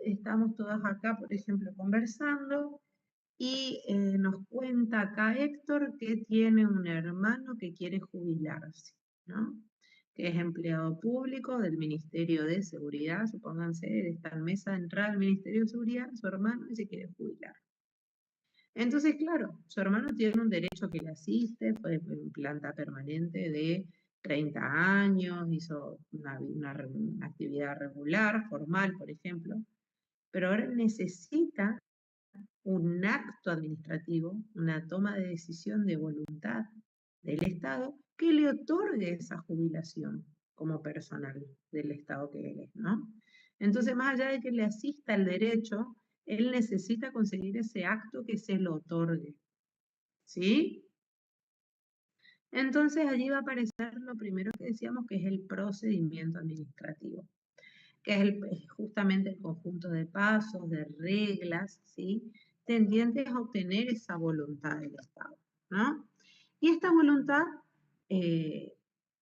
estamos todas acá, por ejemplo, conversando, y nos cuenta acá Héctor que tiene un hermano que quiere jubilarse, ¿no? Que es empleado público del Ministerio de Seguridad, supónganse, él está en mesa de entrada al Ministerio de Seguridad, su hermano, y se quiere jubilar. Entonces, claro, su hermano tiene un derecho que le asiste, fue en planta permanente de 30 años, hizo una actividad regular, formal, por ejemplo, pero ahora necesita un acto administrativo, una toma de decisión de voluntad del Estado que le otorgue esa jubilación como personal del Estado que él es, ¿no? Entonces, más allá de que le asista el derecho, él necesita conseguir ese acto que se lo otorgue, ¿sí? Entonces allí va a aparecer lo primero que decíamos, que es el procedimiento administrativo, que es justamente el conjunto de pasos, de reglas, ¿sí? Tendientes a obtener esa voluntad del Estado, ¿no? Y esta voluntad, eh,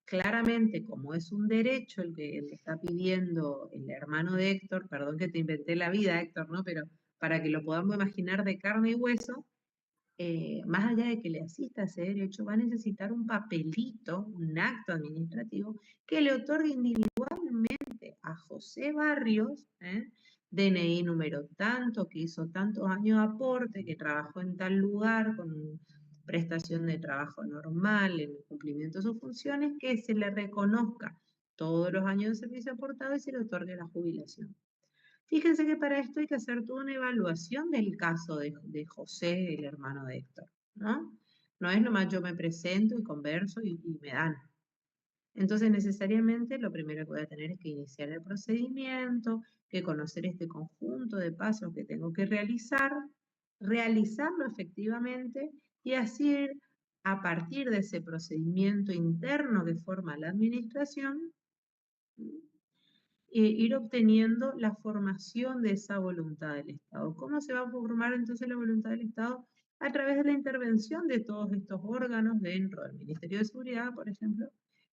claramente, como es un derecho el que le está pidiendo el hermano de Héctor, perdón que te inventé la vida, Héctor, ¿no? Pero para que lo podamos imaginar de carne y hueso, más allá de que le asista a ese derecho, va a necesitar un papelito, un acto administrativo, que le otorgue individualmente a José Barrios, DNI número tanto, que hizo tantos años de aporte, que trabajó en tal lugar con prestación de trabajo normal, en el cumplimiento de sus funciones, que se le reconozca todos los años de servicio aportado y se le otorgue la jubilación. Fíjense que para esto hay que hacer toda una evaluación del caso de José, el hermano de Héctor, ¿no? No es nomás yo me presento y converso y me dan. Entonces, necesariamente lo primero que voy a tener es que iniciar el procedimiento, que conocer este conjunto de pasos que tengo que realizar, realizarlo efectivamente y así a partir de ese procedimiento interno que forma la administración, ir obteniendo la formación de esa voluntad del Estado. ¿Cómo se va a formar entonces la voluntad del Estado? A través de la intervención de todos estos órganos dentro del Ministerio de Seguridad, por ejemplo,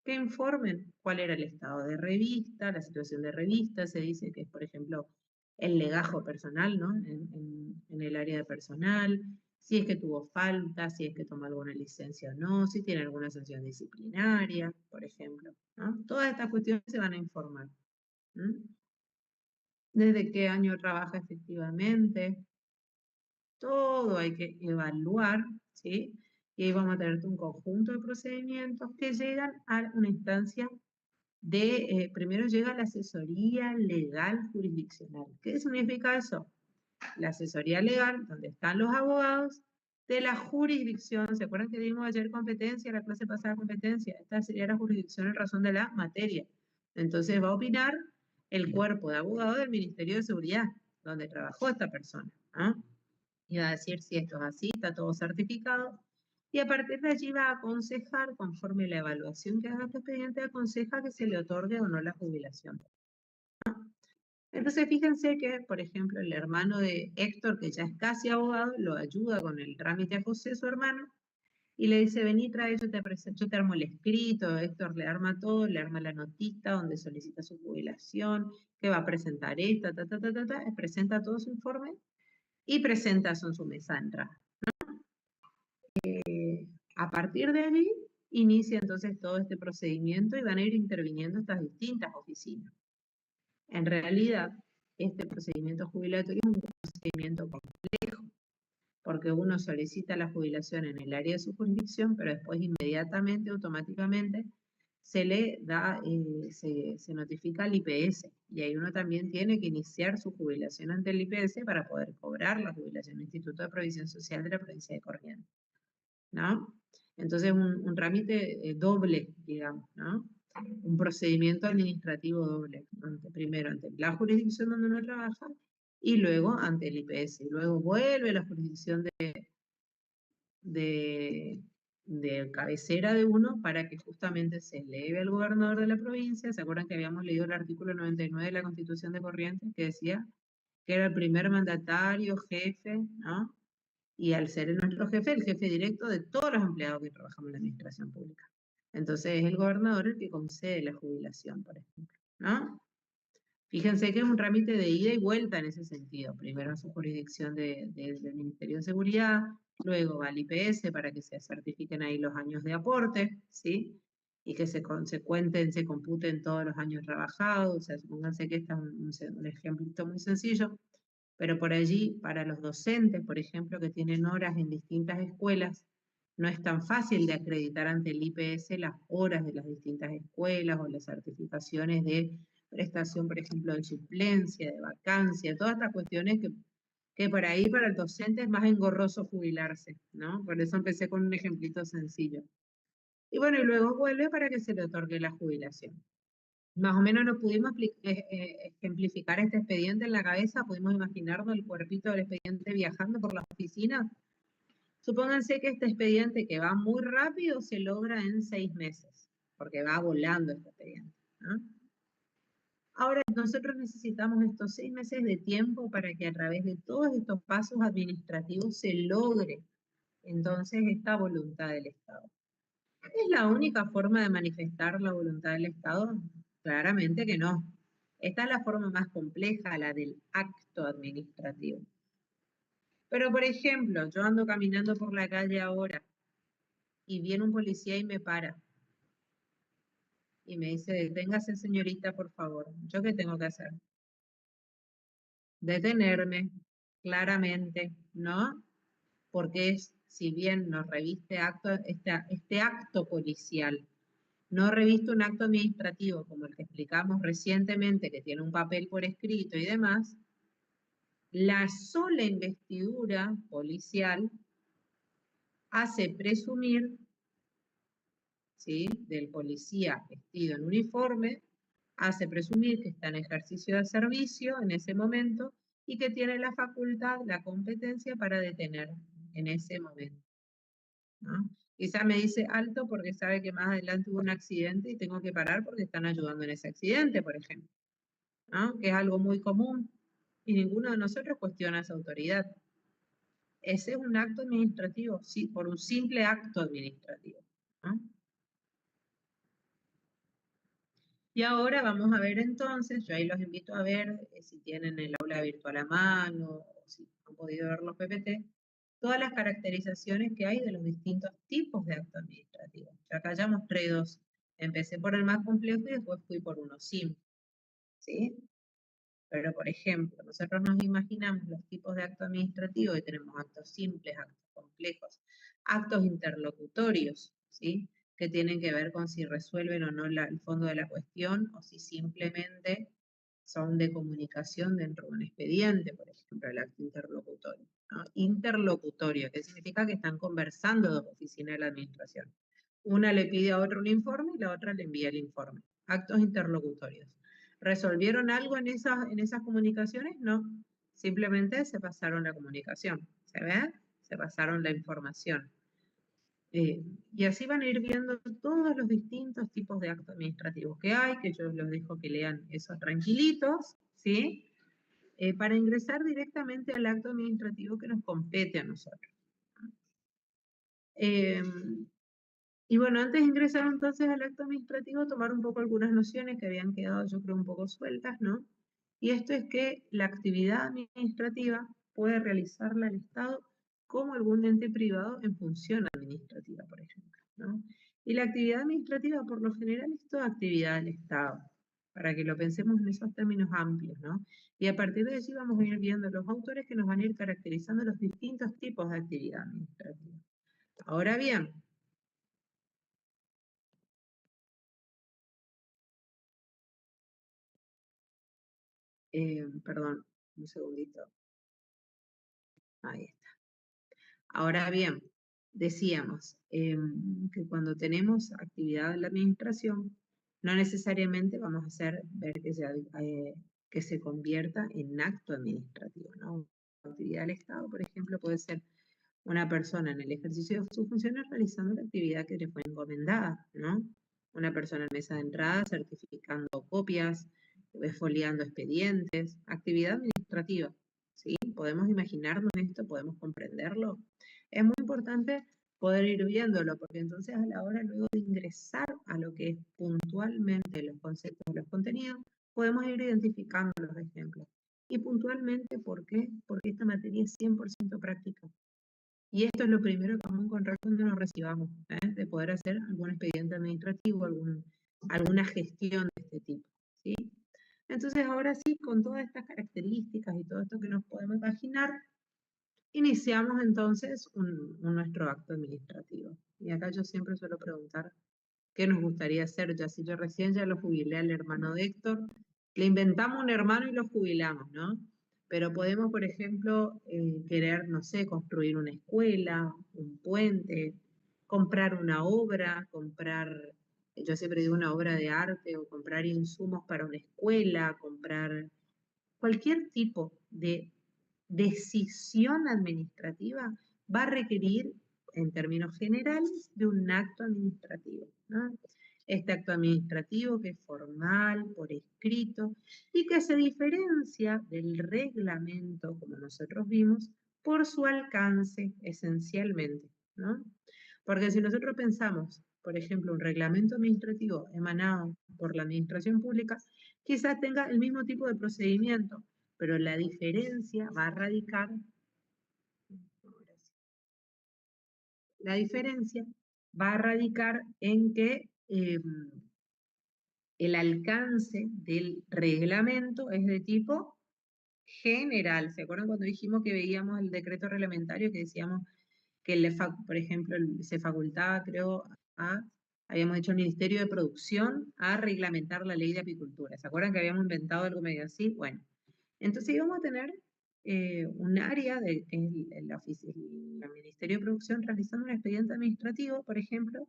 que informen cuál era el estado de revista, la situación de revista, se dice que es, por ejemplo, el legajo personal, ¿no? En el área de personal, si es que tuvo falta, si es que tomó alguna licencia o no, si tiene alguna sanción disciplinaria, por ejemplo, ¿no? Todas estas cuestiones se van a informar. Desde qué año trabaja efectivamente, todo hay que evaluar, ¿sí? Y ahí vamos a tener un conjunto de procedimientos que llegan a una instancia de, primero llega la asesoría legal jurisdiccional. ¿Qué significa eso? La asesoría legal, donde están los abogados de la jurisdicción. ¿Se acuerdan que dimos ayer competencia, la clase pasada competencia? Esta sería la jurisdicción en razón de la materia. Entonces va a opinar el cuerpo de abogados del Ministerio de Seguridad, donde trabajó esta persona, ¿no? Y va a decir si esto es así, está todo certificado. Y a partir de allí va a aconsejar, conforme a la evaluación que haga este expediente, aconseja que se le otorgue o no la jubilación. Entonces, fíjense que, por ejemplo, el hermano de Héctor, que ya es casi abogado, lo ayuda con el trámite a José, su hermano, y le dice, vení, trae, yo te armo el escrito. Héctor le arma todo, le arma la notita donde solicita su jubilación, que va a presentar esta, presenta todo su informe y presenta eso en su mesa de entrada. A partir de allí, inicia entonces todo este procedimiento y van a ir interviniendo estas distintas oficinas. En realidad, este procedimiento jubilatorio es un procedimiento complejo, porque uno solicita la jubilación en el área de su jurisdicción, pero después inmediatamente, automáticamente, se le da, se notifica al IPS, y ahí uno también tiene que iniciar su jubilación ante el IPS para poder cobrar la jubilación del Instituto de Provisión Social de la provincia de Corrientes, ¿no? Entonces, un trámite doble, digamos, ¿no? Un procedimiento administrativo doble, primero ante la jurisdicción donde uno trabaja y luego ante el IPS. Y luego vuelve a la jurisdicción de cabecera de uno para que justamente se eleve al gobernador de la provincia. ¿Se acuerdan que habíamos leído el artículo 99 de la Constitución de Corrientes que decía que era el primer mandatario, jefe, ¿no? Y al ser nuestro jefe, el jefe directo de todos los empleados que trabajamos en la administración pública. Entonces es el gobernador el que concede la jubilación, por ejemplo, ¿no? Fíjense que es un trámite de ida y vuelta en ese sentido. Primero a su jurisdicción del Ministerio de Seguridad, luego va al IPS para que se certifiquen ahí los años de aporte, ¿sí? Y que se cuenten, se computen todos los años trabajados. O sea, supónganse que este es un ejemplito muy sencillo, pero por allí, para los docentes, por ejemplo, que tienen horas en distintas escuelas, no es tan fácil de acreditar ante el IPS las horas de las distintas escuelas o las certificaciones de prestación, por ejemplo, de suplencia, de vacancia, todas estas cuestiones que por ahí para el docente es más engorroso jubilarse, ¿no? Por eso empecé con un ejemplito sencillo. Y bueno, y luego vuelve para que se le otorgue la jubilación. Más o menos nos pudimos ejemplificar este expediente en la cabeza, pudimos imaginarnos el cuerpito del expediente viajando por las oficinas. Supónganse que este expediente que va muy rápido se logra en 6 meses, porque va volando este expediente, ¿no? Ahora, nosotros necesitamos estos 6 meses de tiempo para que a través de todos estos pasos administrativos se logre entonces esta voluntad del Estado. ¿Es la única forma de manifestar la voluntad del Estado? Claramente que no. Esta es la forma más compleja, la del acto administrativo. Pero, por ejemplo, yo ando caminando por la calle ahora y viene un policía y me para y me dice, deténgase señorita, por favor. ¿Yo qué tengo que hacer? Detenerme, claramente, ¿no? Porque es, si bien nos reviste este acto policial, no reviste un acto administrativo como el que explicamos recientemente, que tiene un papel por escrito y demás, la sola investidura policial hace presumir, ¿sí?, del policía vestido en uniforme, hace presumir que está en ejercicio de servicio en ese momento y que tiene la facultad, la competencia para detener en ese momento, ¿no? Quizá me dice alto porque sabe que más adelante hubo un accidente y tengo que parar porque están ayudando en ese accidente, por ejemplo, ¿no? Que es algo muy común y ninguno de nosotros cuestiona esa autoridad. Ese es un acto administrativo, sí, por un simple acto administrativo, ¿no? Y ahora vamos a ver entonces, yo ahí los invito a ver si tienen el aula virtual a mano, o si han podido ver los PPT, todas las caracterizaciones que hay de los distintos tipos de acto administrativo. Yo acá ya mostré dos. Empecé por el más complejo y después fui por uno simple, ¿sí? Pero, por ejemplo, nosotros nos imaginamos los tipos de acto administrativo y tenemos actos simples, actos complejos, actos interlocutorios, ¿sí?, que tienen que ver con si resuelven o no el fondo de la cuestión o si simplemente son de comunicación dentro de un expediente, por ejemplo, el acto interlocutorio, ¿no? Interlocutorio, que significa que están conversando dos oficinas de la administración. Una le pide a otra un informe y la otra le envía el informe. Actos interlocutorios. ¿Resolvieron algo en esas comunicaciones? No, simplemente se pasaron la comunicación, ¿se ve? Se pasaron la información. Y así van a ir viendo todos los distintos tipos de actos administrativos que hay, que yo los dejo que lean esos tranquilitos, ¿sí? Para ingresar directamente al acto administrativo que nos compete a nosotros. Y bueno, antes de ingresar entonces al acto administrativo, tomar un poco algunas nociones que habían quedado, yo creo, un poco sueltas, ¿no? Y esto es que la actividad administrativa puede realizarla el Estado como algún ente privado en función administrativa, por ejemplo, ¿no? Y la actividad administrativa, por lo general, es toda actividad del Estado, para que lo pensemos en esos términos amplios, ¿no? Y a partir de allí vamos a ir viendo los autores que nos van a ir caracterizando los distintos tipos de actividad administrativa. Ahora bien, perdón, un segundito. Ahí está. Ahora bien, decíamos que cuando tenemos actividad en la administración, no necesariamente vamos a hacer ver que se convierta en acto administrativo, ¿no? La actividad del Estado, por ejemplo, puede ser una persona en el ejercicio de sus funciones realizando la actividad que le fue encomendada, ¿no? Una persona en mesa de entrada certificando copias, foliando expedientes, actividad administrativa, ¿sí? ¿Podemos imaginarnos esto? ¿Podemos comprenderlo? Es muy importante poder ir viéndolo, porque entonces a la hora luego de ingresar a lo que es puntualmente los conceptos de los contenidos, podemos ir identificando los ejemplos. Y puntualmente, ¿por qué? Porque esta materia es 100% práctica. Y esto es lo primero que vamos a encontrar cuando nos recibamos, de poder hacer algún expediente administrativo, alguna gestión de este tipo, ¿sí? Entonces, ahora sí, con todas estas características y todo esto que nos podemos imaginar, iniciamos entonces nuestro acto administrativo. Y acá yo siempre suelo preguntar qué nos gustaría hacer, ya si yo recién ya lo jubilé al hermano de Héctor, le inventamos un hermano y lo jubilamos, ¿no? Pero podemos, por ejemplo, querer, no sé, construir una escuela, un puente, comprar una obra, yo siempre digo una obra de arte, o comprar insumos para una escuela, comprar cualquier tipo de decisión administrativa va a requerir, en términos generales, de un acto administrativo, ¿no? Este acto administrativo que es formal, por escrito, y que se diferencia del reglamento, como nosotros vimos, por su alcance, esencialmente, ¿no? Porque si nosotros pensamos, por ejemplo, un reglamento administrativo emanado por la administración pública, quizás tenga el mismo tipo de procedimiento, pero la diferencia va a radicar, la diferencia va a radicar en que el alcance del reglamento es de tipo general. ¿Se acuerdan cuando dijimos que veíamos el decreto reglamentario que decíamos que, por ejemplo, se facultaba, creo, habíamos dicho el Ministerio de Producción a reglamentar la ley de apicultura? ¿Se acuerdan que habíamos inventado algo medio así? Bueno, entonces íbamos a tener un área que es el Ministerio de Producción realizando un expediente administrativo, por ejemplo,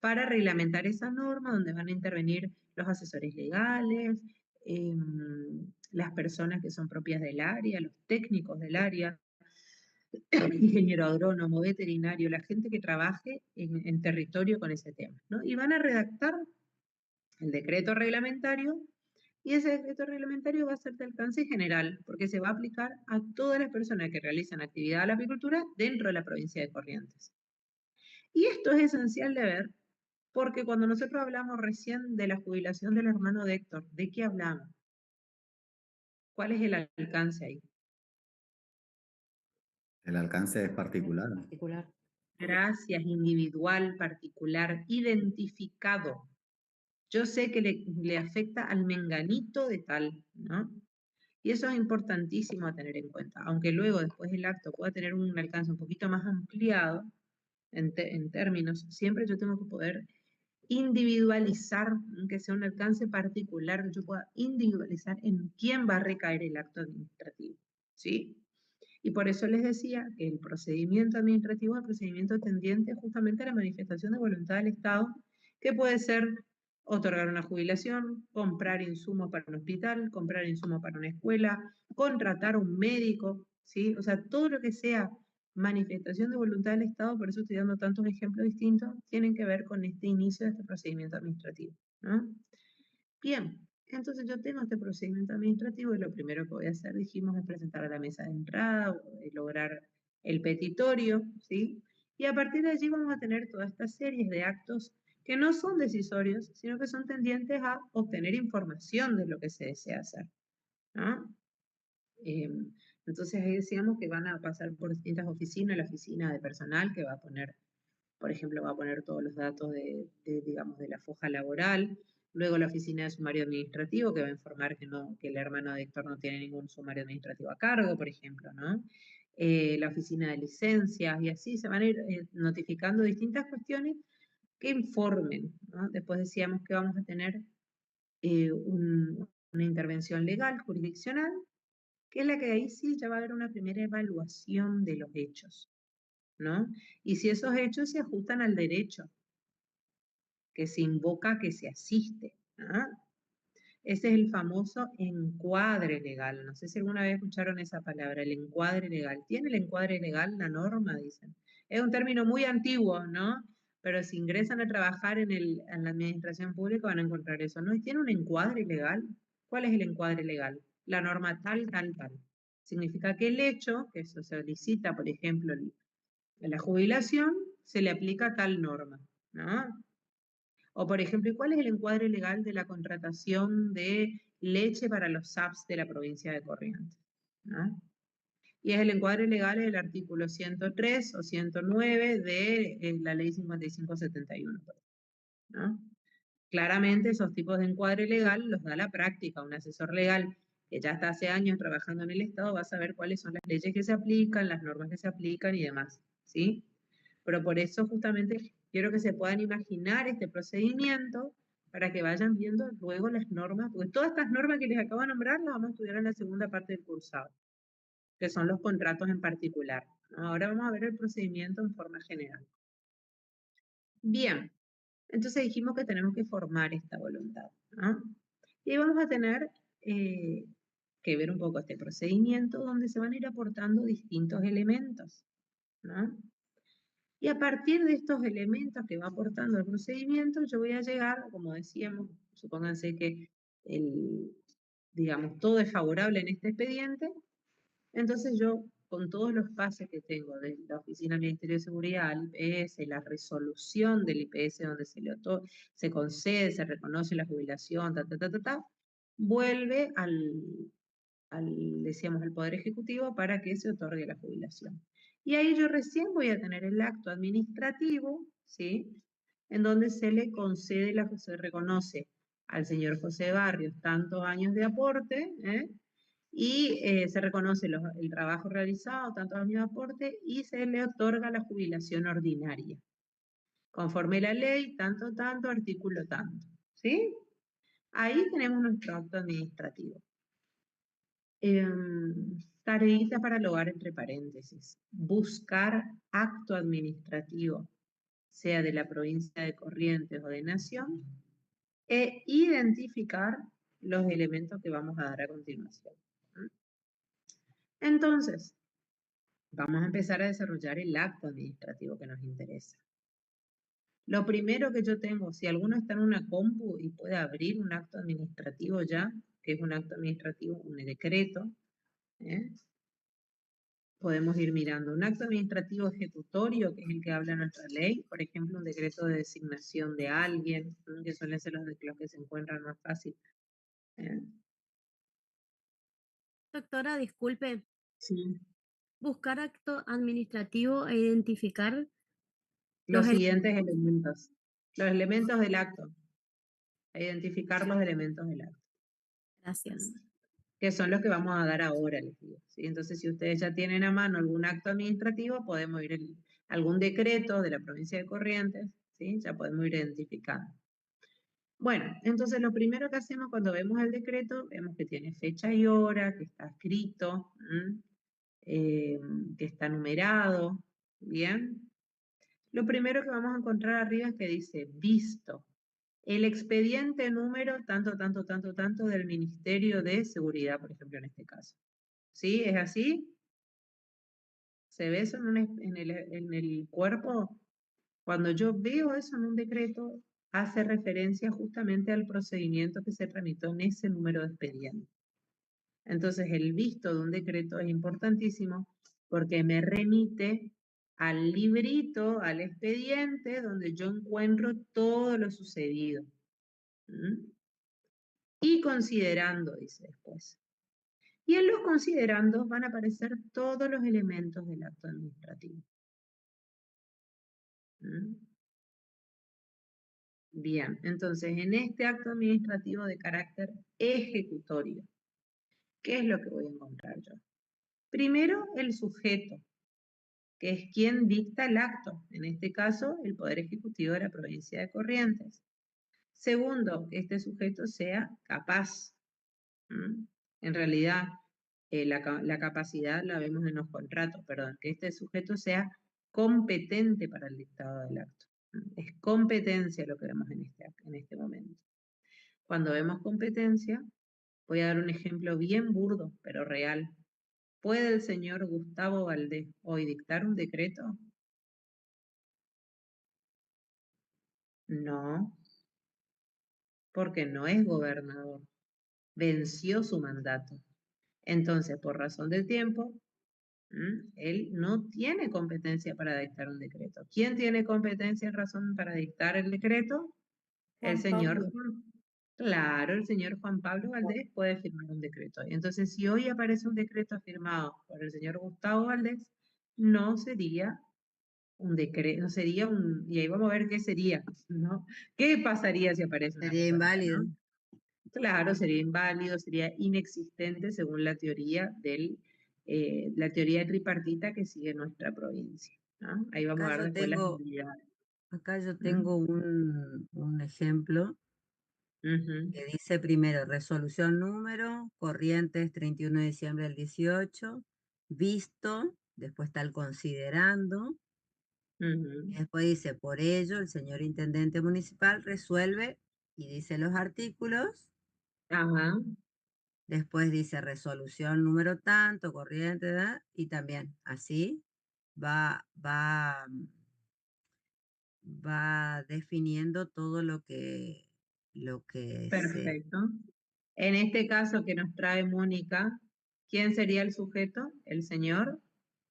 para reglamentar esa norma, donde van a intervenir los asesores legales, las personas que son propias del área, los técnicos del área, ingeniero agrónomo, veterinario, la gente que trabaje en territorio con ese tema, ¿no? Y van a redactar el decreto reglamentario, y ese decreto reglamentario va a ser de alcance general, porque se va a aplicar a todas las personas que realizan actividad de la apicultura dentro de la provincia de Corrientes. Y esto es esencial de ver, porque cuando nosotros hablamos recién de la jubilación del hermano de Héctor, ¿de qué hablamos? ¿Cuál es el alcance ahí? El alcance es particular. Particular. Gracias, individual, particular, identificado. Yo sé que le afecta al menganito de tal, ¿no? Y eso es importantísimo a tener en cuenta, aunque luego después el acto pueda tener un alcance un poquito más ampliado en términos, siempre yo tengo que poder individualizar, que sea un alcance particular, que yo pueda individualizar en quién va a recaer el acto administrativo, ¿sí? Y por eso les decía que el procedimiento administrativo es el procedimiento tendiente justamente a la manifestación de voluntad del Estado, que puede ser otorgar una jubilación, comprar insumos para un hospital, comprar insumos para una escuela, contratar un médico, ¿sí? O sea, todo lo que sea manifestación de voluntad del Estado, por eso estoy dando tantos ejemplos distintos, tienen que ver con este inicio de este procedimiento administrativo, ¿no? Bien, entonces yo tengo este procedimiento administrativo y lo primero que voy a hacer, dijimos, es presentar a la mesa de entrada, lograr el petitorio, ¿sí? Y a partir de allí vamos a tener todas estas series de actos que no son decisorios, sino que son tendientes a obtener información de lo que se desea hacer, ¿no? Entonces ahí decíamos que van a pasar por distintas oficinas, la oficina de personal que va a poner, por ejemplo, va a poner todos los datos digamos, de la foja laboral, luego la oficina de sumario administrativo que va a informar que el hermano de Héctor no tiene ningún sumario administrativo a cargo, por ejemplo, ¿no? La oficina de licencias, y así se van a ir notificando distintas cuestiones que informen, ¿no? Después decíamos que vamos a tener una intervención legal, jurisdiccional, que es la que ahí sí ya va a haber una primera evaluación de los hechos, ¿no? Y si esos hechos se ajustan al derecho que se invoca, que se asiste, ¿ah? Ese es el famoso encuadre legal. No sé si alguna vez escucharon esa palabra, el encuadre legal. ¿Tiene el encuadre legal la norma? Dicen. Es un término muy antiguo, ¿no? Pero si ingresan a trabajar en la administración pública van a encontrar eso, ¿no? ¿Y tiene un encuadre legal? ¿Cuál es el encuadre legal? La norma tal, tal, tal. Significa que el hecho, que se solicita, por ejemplo, la jubilación, se le aplica tal norma, ¿no? O por ejemplo, ¿cuál es el encuadre legal de la contratación de leche para los SAPs de la provincia de Corrientes, ¿no? Y es el encuadre legal del artículo 103 o 109 de la ley 5571, ¿no? Claramente esos tipos de encuadre legal los da la práctica. Un asesor legal que ya está hace años trabajando en el Estado va a saber cuáles son las leyes que se aplican, las normas que se aplican y demás, ¿sí? Pero por eso justamente quiero que se puedan imaginar este procedimiento para que vayan viendo luego las normas, porque todas estas normas que les acabo de nombrar las vamos a estudiar en la segunda parte del cursado, que son los contratos en particular, ¿no? Ahora vamos a ver el procedimiento en forma general. Bien, entonces dijimos que tenemos que formar esta voluntad, ¿no? Y vamos a tener que ver un poco este procedimiento donde se van a ir aportando distintos elementos, ¿no? Y a partir de estos elementos que va aportando el procedimiento, yo voy a llegar, como decíamos, supónganse que digamos, todo es favorable en este expediente, entonces yo, con todos los pases que tengo de la Oficina del Ministerio de Seguridad al IPS, la resolución del IPS donde se concede, se reconoce la jubilación, vuelve decíamos, al Poder Ejecutivo para que se otorgue la jubilación. Y ahí yo recién voy a tener el acto administrativo, ¿sí? En donde se le concede, se reconoce al señor José Barrios tantos años de aporte, y se reconoce el trabajo realizado, tantos años de aporte, y se le otorga la jubilación ordinaria. Conforme la ley, tanto, artículo tanto, ¿sí? Ahí tenemos nuestro acto administrativo. Tareita para el hogar entre paréntesis. Buscar acto administrativo, sea de la provincia de Corrientes o de Nación, e identificar los elementos que vamos a dar a continuación. Entonces, vamos a empezar a desarrollar el acto administrativo que nos interesa. Lo primero que yo tengo, si alguno está en una compu y puede abrir un acto administrativo ya, que es un acto administrativo, un decreto, podemos ir mirando. Un acto administrativo ejecutorio, que es el que habla nuestra ley, por ejemplo, un decreto de designación de alguien, que suelen ser los que se encuentran más fácil. Doctora, disculpe. Sí. Buscar acto administrativo e identificar Los siguientes elementos. Los elementos del acto. Identificar los elementos del acto. Gracias. Que son los que vamos a dar ahora, les digo, ¿sí? Entonces, si ustedes ya tienen a mano algún acto administrativo, podemos ir algún decreto de la provincia de Corrientes, ¿sí? Ya podemos ir identificando. Bueno, entonces lo primero que hacemos cuando vemos el decreto, vemos que tiene fecha y hora, que está escrito, que está numerado, ¿bien? Lo primero que vamos a encontrar arriba es que dice, visto, el expediente número tanto, del Ministerio de Seguridad, por ejemplo, en este caso. ¿Sí? ¿Es así? ¿Se ve eso en el cuerpo? Cuando yo veo eso en un decreto, hace referencia justamente al procedimiento que se tramitó en ese número de expediente. Entonces, el visto de un decreto es importantísimo porque me remite al librito, al expediente, donde yo encuentro todo lo sucedido. Y considerando, dice después. Y en los considerandos van a aparecer todos los elementos del acto administrativo. Bien, entonces en este acto administrativo de carácter ejecutorio, ¿qué es lo que voy a encontrar yo? Primero, el sujeto, que es quien dicta el acto, en este caso, el Poder Ejecutivo de la provincia de Corrientes. Segundo, que este sujeto sea capaz. En realidad, la capacidad la vemos en los contratos, perdón, que este sujeto sea competente para el dictado del acto. Es competencia lo que vemos en este momento. Cuando vemos competencia, voy a dar un ejemplo bien burdo, pero real. ¿Puede el señor Gustavo Valdés hoy dictar un decreto? No, porque no es gobernador. Venció su mandato. Entonces, por razón del tiempo, él no tiene competencia para dictar un decreto. ¿Quién tiene competencia en razón para dictar el decreto? El señor Claro, el señor Juan Pablo Valdés puede firmar un decreto. Y entonces, si hoy aparece un decreto firmado por el señor Gustavo Valdés, no sería un decreto, no sería un, y ahí vamos a ver qué sería, ¿no? ¿Qué pasaría si aparece una Sería cosa así, inválido. ¿no? Claro, sería inválido, sería inexistente según la teoría la teoría tripartita que sigue nuestra provincia, ¿no? Ahí vamos a Acá ver yo después las tengo, habilidades. acá yo ¿Mm? tengo un ejemplo Ujú, que dice primero, resolución número, Corrientes 31 de diciembre del 18, visto, después está el considerando, y ujú. después dice, por ello, el señor intendente municipal resuelve y dice los artículos, Ajá, después dice resolución número tanto, corriente, ¿verdad? Y también así va definiendo todo lo que se perfecto. En este caso que nos trae Mónica, ¿quién sería el sujeto? El señor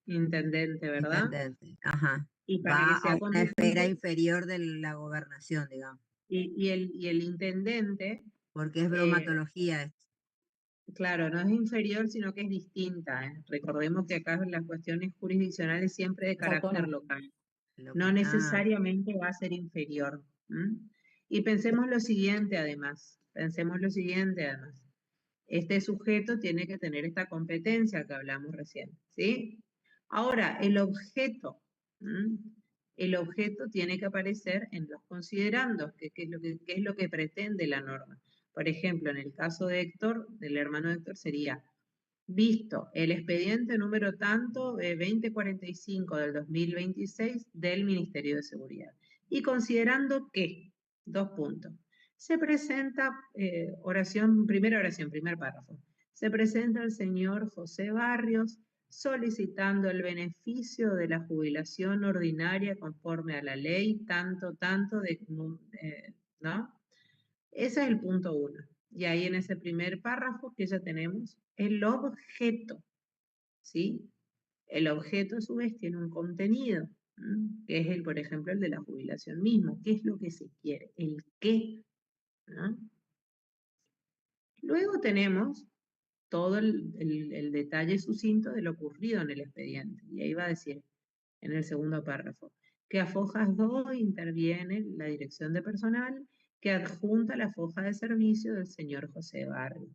intendente, ¿verdad? intendente, ajá, Y para que va a sea una esfera conveniente, inferior de la gobernación, digamos, y el intendente, porque es eh, bromatología esto. claro, no es inferior, sino que es distinta, ¿eh? Recordemos que acá las cuestiones jurisdiccionales siempre de Es carácter autónomo. local. No Local. Ah, necesariamente va a ser inferior. ¿M? Y pensemos lo siguiente además. Este sujeto tiene que tener esta competencia que hablamos recién, ¿sí? Ahora, ¿m? El objeto tiene que aparecer en los considerandos, que es qué es lo que pretende la norma. Por ejemplo, en el caso de Héctor, del hermano de Héctor, sería visto el expediente número tanto 2045 del 2026 del Ministerio de Seguridad. Y considerando que, dos puntos, se presenta primera oración, primer párrafo. Se presenta el señor José Barrios solicitando el beneficio de la jubilación ordinaria conforme a la ley, ¿no? Ese es el punto uno. Y ahí en ese primer párrafo que ya tenemos el objeto, ¿sí? El objeto a su vez tiene un contenido, que es por ejemplo, el de la jubilación mismo. ¿Qué es lo que se quiere? El qué, ¿no? Luego tenemos todo el detalle sucinto de lo ocurrido en el expediente. Y ahí va a decir, en el segundo párrafo, que a Fojas 2 interviene la dirección de personal que adjunta la foja de servicio del señor José Barrio.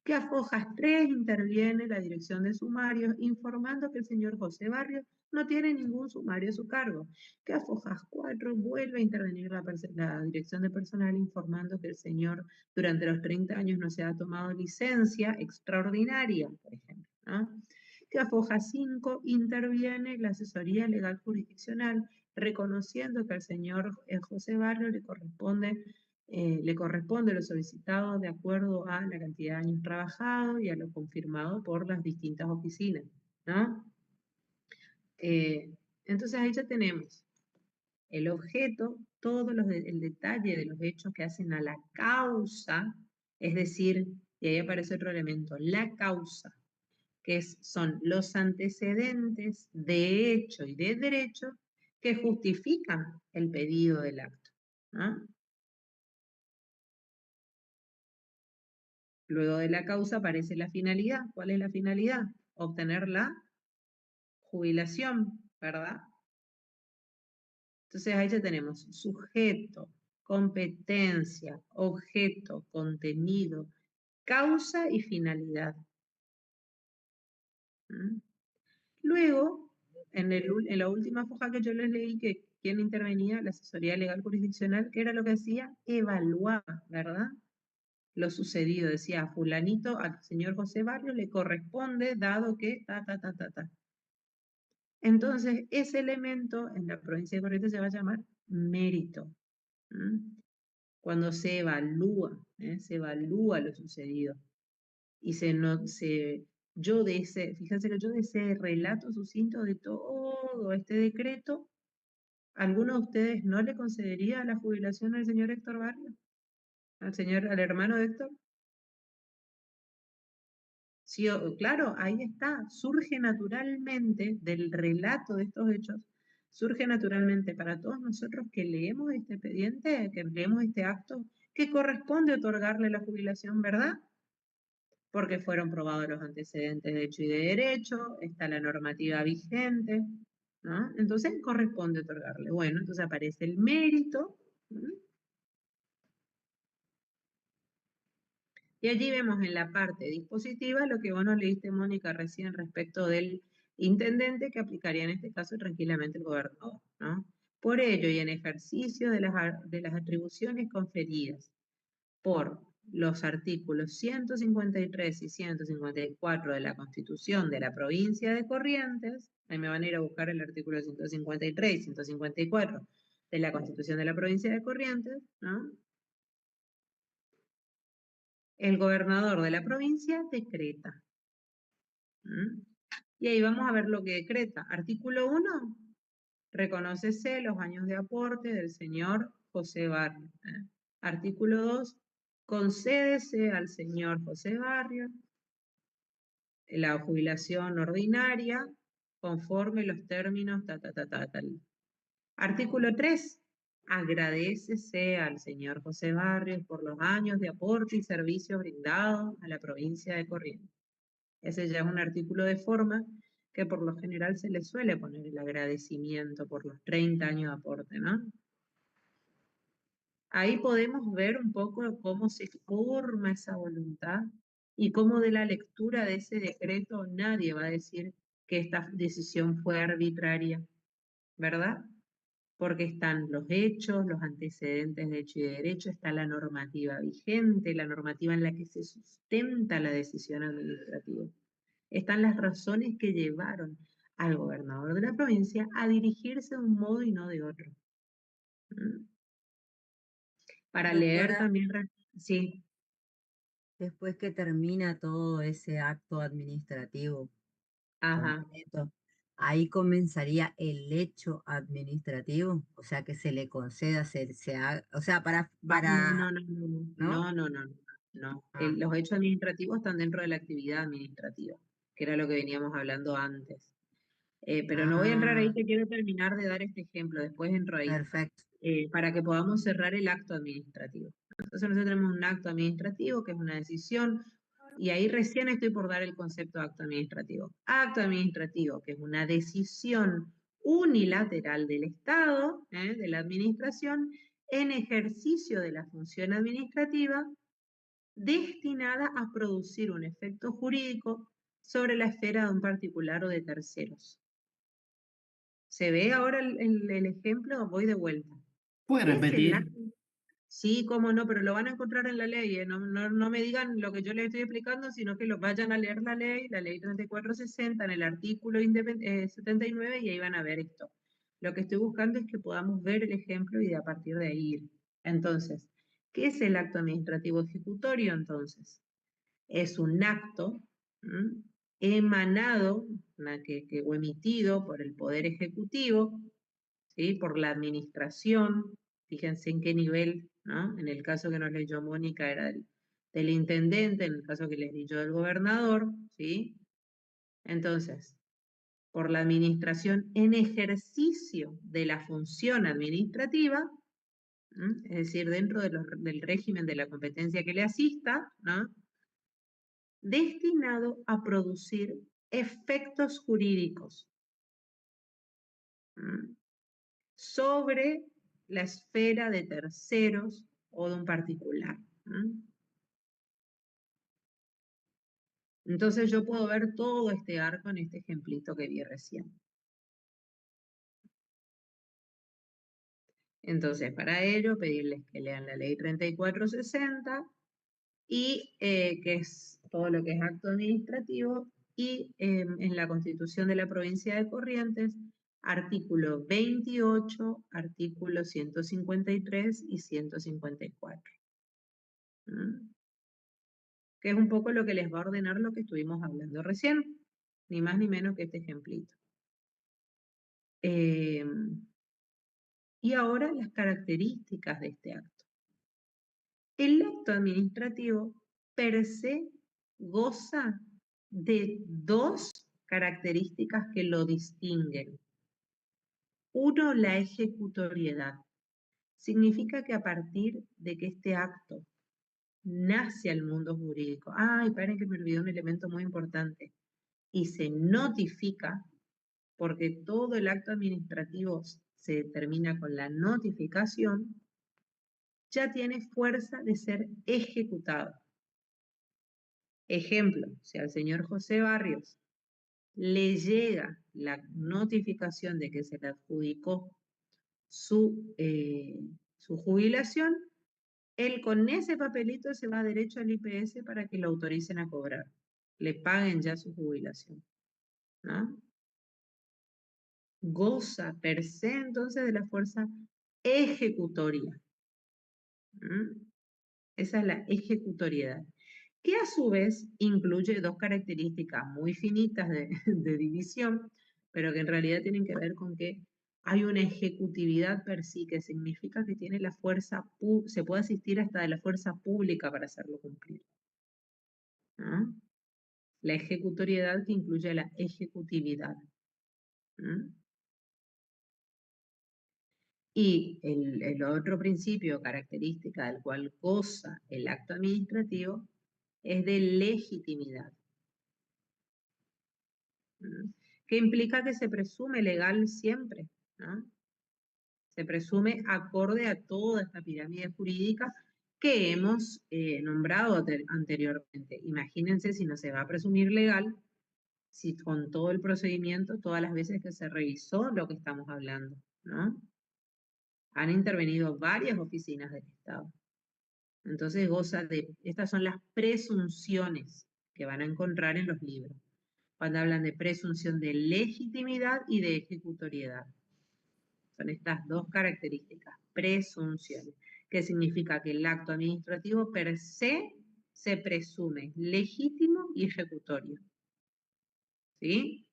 Que a Fojas 3 interviene la dirección de sumarios informando que el señor José Barrio no tiene ningún sumario a su cargo. Que a Fojas 4 vuelve a intervenir la dirección de personal informando que el señor durante los 30 años no se ha tomado licencia extraordinaria, por ejemplo, ¿no? Que a Foja 5 interviene la asesoría legal jurisdiccional, reconociendo que al señor José Barrio le corresponde lo solicitado de acuerdo a la cantidad de años trabajados y a lo confirmado por las distintas oficinas, ¿no? Entonces ahí ya tenemos el objeto, el detalle de los hechos que hacen a la causa, es decir, y ahí aparece otro elemento, la causa, son los antecedentes de hecho y de derecho que justifican el pedido del acto, ¿no? Luego de la causa aparece la finalidad. ¿Cuál es la finalidad? Obtener la jubilación, ¿verdad? Entonces ahí ya tenemos sujeto, competencia, objeto, contenido, causa y finalidad. ¿Mm? Luego, en la última foja que yo les leí, que quién intervenía, la asesoría legal jurisdiccional, ¿qué era lo que hacía? Evaluaba, ¿verdad? Lo sucedido. Decía, a fulanito, al señor José Barrio le corresponde, dado que, ta. Entonces, ese elemento en la provincia de Corrientes se va a llamar mérito. ¿Mm? Cuando se evalúa lo sucedido. Y fíjense que yo de ese relato sucinto de todo este decreto, ¿alguno de ustedes no le concedería la jubilación al señor Héctor Barrio? Al hermano de Héctor? Sí, claro, ahí está. Surge naturalmente del relato de estos hechos, surge naturalmente para todos nosotros que leemos este expediente, que leemos este acto, que corresponde otorgarle la jubilación, ¿verdad? Porque fueron probados los antecedentes de hecho y de derecho, está la normativa vigente, ¿no? Entonces corresponde otorgarle. Bueno, entonces aparece el mérito, ¿no? Y allí vemos en la parte dispositiva lo que vos nos leíste, Mónica, recién respecto del intendente que aplicaría en este caso tranquilamente el gobernador, ¿no? Por ello y en ejercicio de las atribuciones conferidas por los artículos 153 y 154 de la Constitución de la provincia de Corrientes, ahí me van a ir a buscar el artículo 153 y 154 de la Constitución de la provincia de Corrientes, ¿no? El gobernador de la provincia decreta. ¿Mm? Y ahí vamos a ver lo que decreta. Artículo 1, reconócese los años de aporte del señor José Barrio. Artículo 2, concédese al señor José Barrio la jubilación ordinaria conforme los términos tal. Artículo 3, agradécese al señor José Barrios por los años de aporte y servicio brindado a la provincia de Corrientes. Ese ya es un artículo de forma que por lo general se le suele poner el agradecimiento por los 30 años de aporte, ¿no? Ahí podemos ver un poco cómo se forma esa voluntad y cómo de la lectura de ese decreto nadie va a decir que esta decisión fue arbitraria, ¿verdad? Porque están los hechos, los antecedentes de hecho y de derecho, está la normativa vigente, la normativa en la que se sustenta la decisión administrativa. Están las razones que llevaron al gobernador de la provincia a dirigirse de un modo y no de otro. ¿Mm? Para leer Doctora, también, sí, después que termina todo ese acto administrativo ajá. completo, ahí comenzaría el hecho administrativo, o sea, que se le conceda, se haga, o sea, No, para, no, no, no, ¿no? no, no, no, no, no. Ah, Los hechos administrativos están dentro de la actividad administrativa, que era lo que veníamos hablando antes. Pero no voy a entrar ahí, ah, te quiero terminar de dar este ejemplo, después entro ahí, perfecto. para que podamos cerrar el acto administrativo. Entonces nosotros tenemos un acto administrativo, que es una decisión, y ahí recién estoy por dar el concepto de acto administrativo. Acto administrativo, que es una decisión unilateral del Estado, de la administración, en ejercicio de la función administrativa, destinada a producir un efecto jurídico sobre la esfera de un particular o de terceros. ¿Se ve ahora el ejemplo? Voy de vuelta. ¿Puede ¿Qué es el repetir? acto? Sí, cómo no, pero lo van a encontrar en la ley. No, no me digan lo que yo les estoy explicando, sino que lo vayan a leer la ley 3460, en el artículo 79, y ahí van a ver esto. Lo que estoy buscando es que podamos ver el ejemplo y de a partir de ahí ir. Entonces, ¿qué es el acto administrativo ejecutorio entonces? Es un acto emanado o emitido por el Poder Ejecutivo, ¿sí? Por la administración, fíjense en qué nivel, ¿no? En el caso que nos leyó Mónica era del intendente, en el caso que les di yo del gobernador, ¿sí? Entonces, por la administración en ejercicio de la función administrativa, es decir, dentro del régimen de la competencia que le asista, ¿no? Destinado a producir efectos jurídicos sobre la esfera de terceros o de un particular. Entonces yo puedo ver todo este arco en este ejemplito que vi recién. Entonces, para ello, pedirles que lean la ley 3460 y que es todo lo que es acto administrativo, y en la Constitución de la provincia de Corrientes, artículo 28, artículos 153 y 154. Que es un poco lo que les va a ordenar lo que estuvimos hablando recién, ni más ni menos que este ejemplito. Y ahora las características de este acto. El acto administrativo per se goza de dos características que lo distinguen. Uno, la ejecutoriedad. significa que a partir de que este acto nace al mundo jurídico, ay, paren que me olvidé un elemento muy importante, y se notifica, porque todo el acto administrativo se termina con la notificación, ya tiene fuerza de ser ejecutado. Ejemplo, si al señor José Barrios le llega la notificación de que se le adjudicó su jubilación, él con ese papelito se va derecho al IPS para que lo autoricen a cobrar, le paguen ya su jubilación, ¿no? Goza per se entonces de la fuerza ejecutoria. Esa es la ejecutoriedad, que a su vez incluye dos características muy finitas de división, pero que en realidad tienen que ver con que hay una ejecutividad per sí, que significa que tiene la fuerza, se puede asistir hasta de la fuerza pública para hacerlo cumplir, ¿no? La ejecutoriedad que incluye la ejecutividad. Y el otro principio característica del cual goza el acto administrativo es de legitimidad, ¿no? Que implica que se presume legal siempre, ¿no? Se presume acorde a toda esta pirámide jurídica que hemos nombrado anteriormente. Imagínense si no se va a presumir legal, si con todo el procedimiento, todas las veces que se revisó lo que estamos hablando, ¿no? Han intervenido varias oficinas del Estado. Entonces goza de, estas son las presunciones que van a encontrar en los libros, cuando hablan de presunción de legitimidad y de ejecutoriedad. Son estas dos características, presunciones, que significa que el acto administrativo per se presume legítimo y ejecutorio. ¿Sí?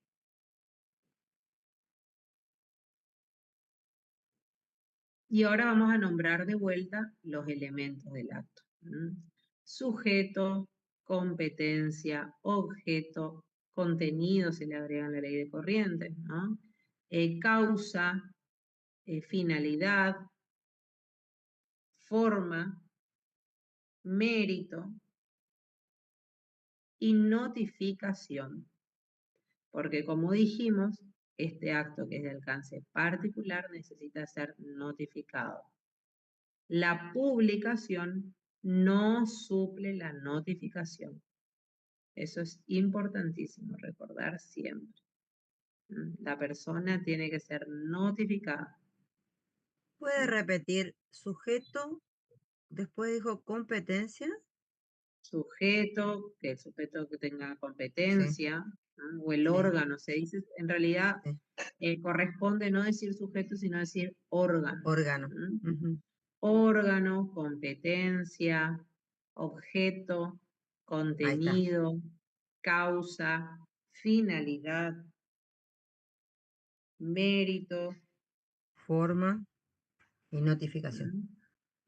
Y ahora vamos a nombrar de vuelta los elementos del acto. Sujeto, competencia, objeto, contenido, se le agrega en la ley de corrientes, ¿no? Causa, finalidad, forma, mérito y notificación. Porque como dijimos, este acto que es de alcance particular necesita ser notificado. La publicación no suple la notificación. Eso es importantísimo recordar siempre. La persona tiene que ser notificada. ¿Puede repetir sujeto? Después dijo competencia. Sujeto, que el sujeto que tenga Sí, competencia, ¿no? O el sí, órgano, se dice, en realidad sí. corresponde no decir sujeto, sino decir órgano. Órgano. Ujú. Órgano, competencia, objeto, Ahí está. contenido, causa, finalidad, mérito. Forma y notificación.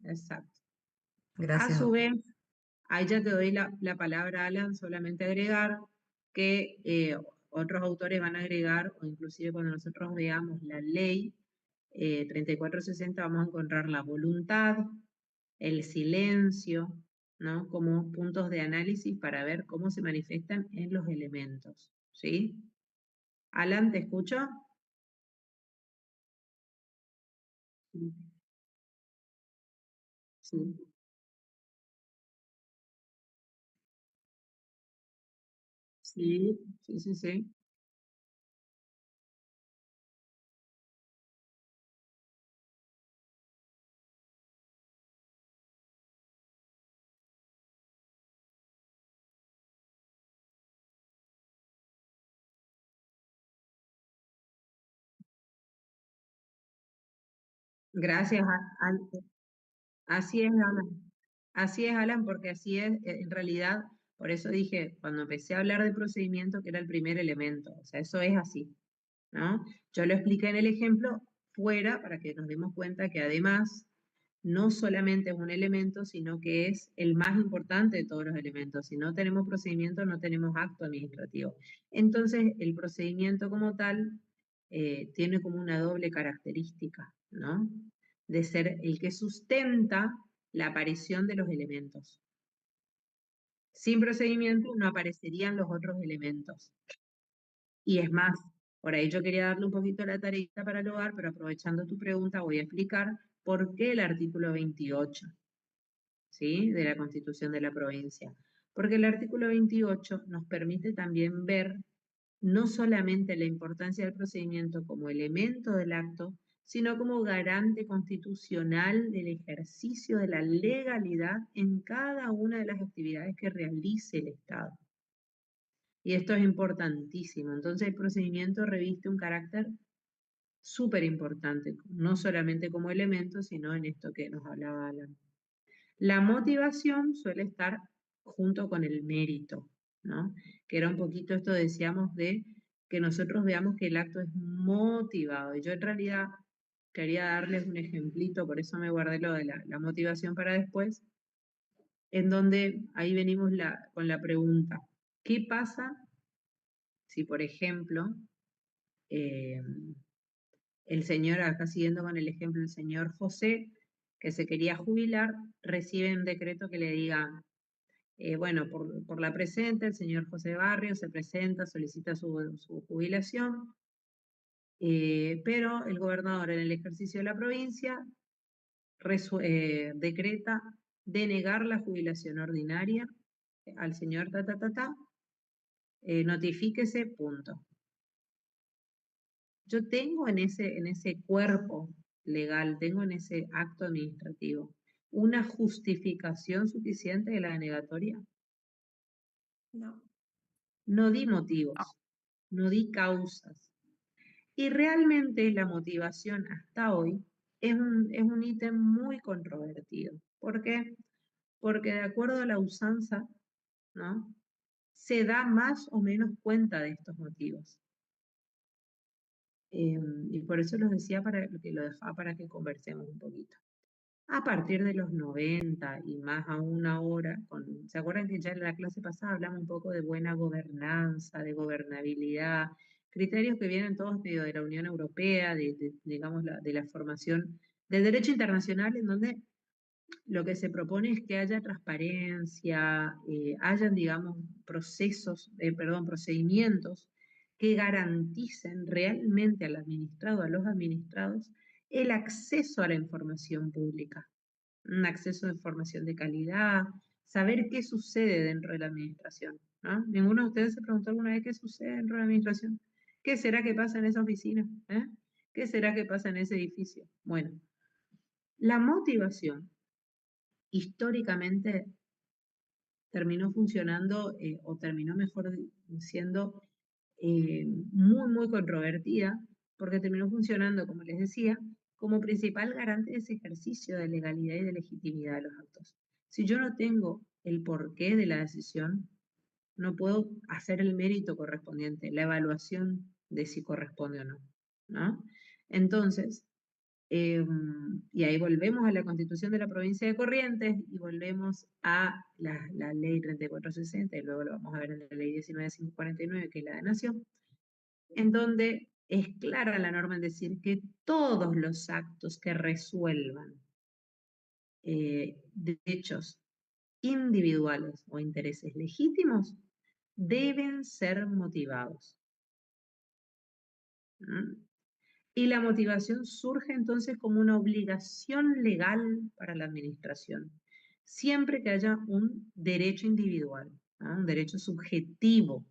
Exacto. A Gracias, su doctor. vez, ahí ya te doy la palabra, Alan, solamente agregar que otros autores van a agregar, o inclusive cuando nosotros veamos la ley 3460, vamos a encontrar la voluntad, el silencio, ¿no? Como puntos de análisis para ver cómo se manifiestan en los elementos, ¿sí? Alan, ¿te escucho? Sí, sí, sí, sí, sí, sí. Gracias, así es, Alan. Así es, Alan, porque así es, en realidad, por eso dije, cuando empecé a hablar de procedimiento, que era el primer elemento, o sea, eso es así, ¿no? Yo lo expliqué en el ejemplo fuera para que nos demos cuenta que además no solamente es un elemento, sino que es el más importante de todos los elementos. Si no tenemos procedimiento, no tenemos acto administrativo. Entonces, el procedimiento como tal tiene como una doble característica, ¿no? de ser el que sustenta la aparición de los elementos. Sin procedimiento no aparecerían los otros elementos. Y es más, por ahí yo quería darle un poquito la tarea para el hogar, pero aprovechando tu pregunta voy a explicar por qué el artículo 28, ¿sí?, de la Constitución de la provincia. Porque el artículo 28 nos permite también ver no solamente la importancia del procedimiento como elemento del acto, sino como garante constitucional del ejercicio de la legalidad en cada una de las actividades que realice el Estado. Y esto es importantísimo. Entonces el procedimiento reviste un carácter súper importante, no solamente como elemento, sino en esto que nos hablaba Alan. La motivación suele estar junto con el mérito, ¿no? Que era un poquito esto, decíamos, de que nosotros veamos que el acto es motivado. Y yo en realidad quería darles un ejemplito, por eso me guardé lo de la motivación para después, en donde ahí venimos con la pregunta, ¿qué pasa si, por ejemplo, eh, el señor, acá siguiendo con el ejemplo, el señor José, que se quería jubilar, recibe un decreto que le diga, bueno, por la presente, el señor José Barrio se presenta, solicita su jubilación, pero el gobernador en el ejercicio de la provincia decreta denegar la jubilación ordinaria al señor notifíquese, punto. Yo tengo en ese cuerpo legal, tengo en ese acto administrativo, una justificación suficiente de la denegatoria. No. No di motivos, no di causas. Y realmente la motivación hasta hoy es un ítem muy controvertido. ¿Por qué? Porque de acuerdo a la usanza, ¿no?, se da más o menos cuenta de estos motivos. Y por eso los decía que lo dejaba para que conversemos un poquito. A partir de los 90 y más aún ahora, ¿se acuerdan que ya en la clase pasada hablamos un poco de buena gobernanza, de gobernabilidad, criterios que vienen todos medio de la Unión Europea, digamos, de la formación del derecho internacional, en donde lo que se propone es que haya transparencia, hayan, digamos, procedimientos que garanticen realmente al administrado, a los administrados, el acceso a la información pública, un acceso a información de calidad, saber qué sucede dentro de la administración, ¿no? ¿Ninguno de ustedes se preguntó alguna vez qué sucede dentro de la administración? ¿Qué será que pasa en esa oficina? ¿Qué será que pasa en ese edificio? Bueno, la motivación históricamente terminó funcionando, o terminó mejor siendo muy controvertida, porque terminó funcionando, como les decía, como principal garante de ese ejercicio de legalidad y de legitimidad de los actos. Si yo no tengo el porqué de la decisión, no puedo hacer el mérito correspondiente, la evaluación de si corresponde o no, ¿no? Entonces, y ahí volvemos a la Constitución de la provincia de Corrientes y volvemos a la ley 3460, y luego lo vamos a ver en la ley 19549, que es la de Nación, en donde es clara la norma en decir que todos los actos que resuelvan derechos individuales o intereses legítimos deben ser motivados. ¿Mm? Y la motivación surge entonces como una obligación legal para la administración, siempre que haya un derecho individual, ¿no?, un derecho subjetivo,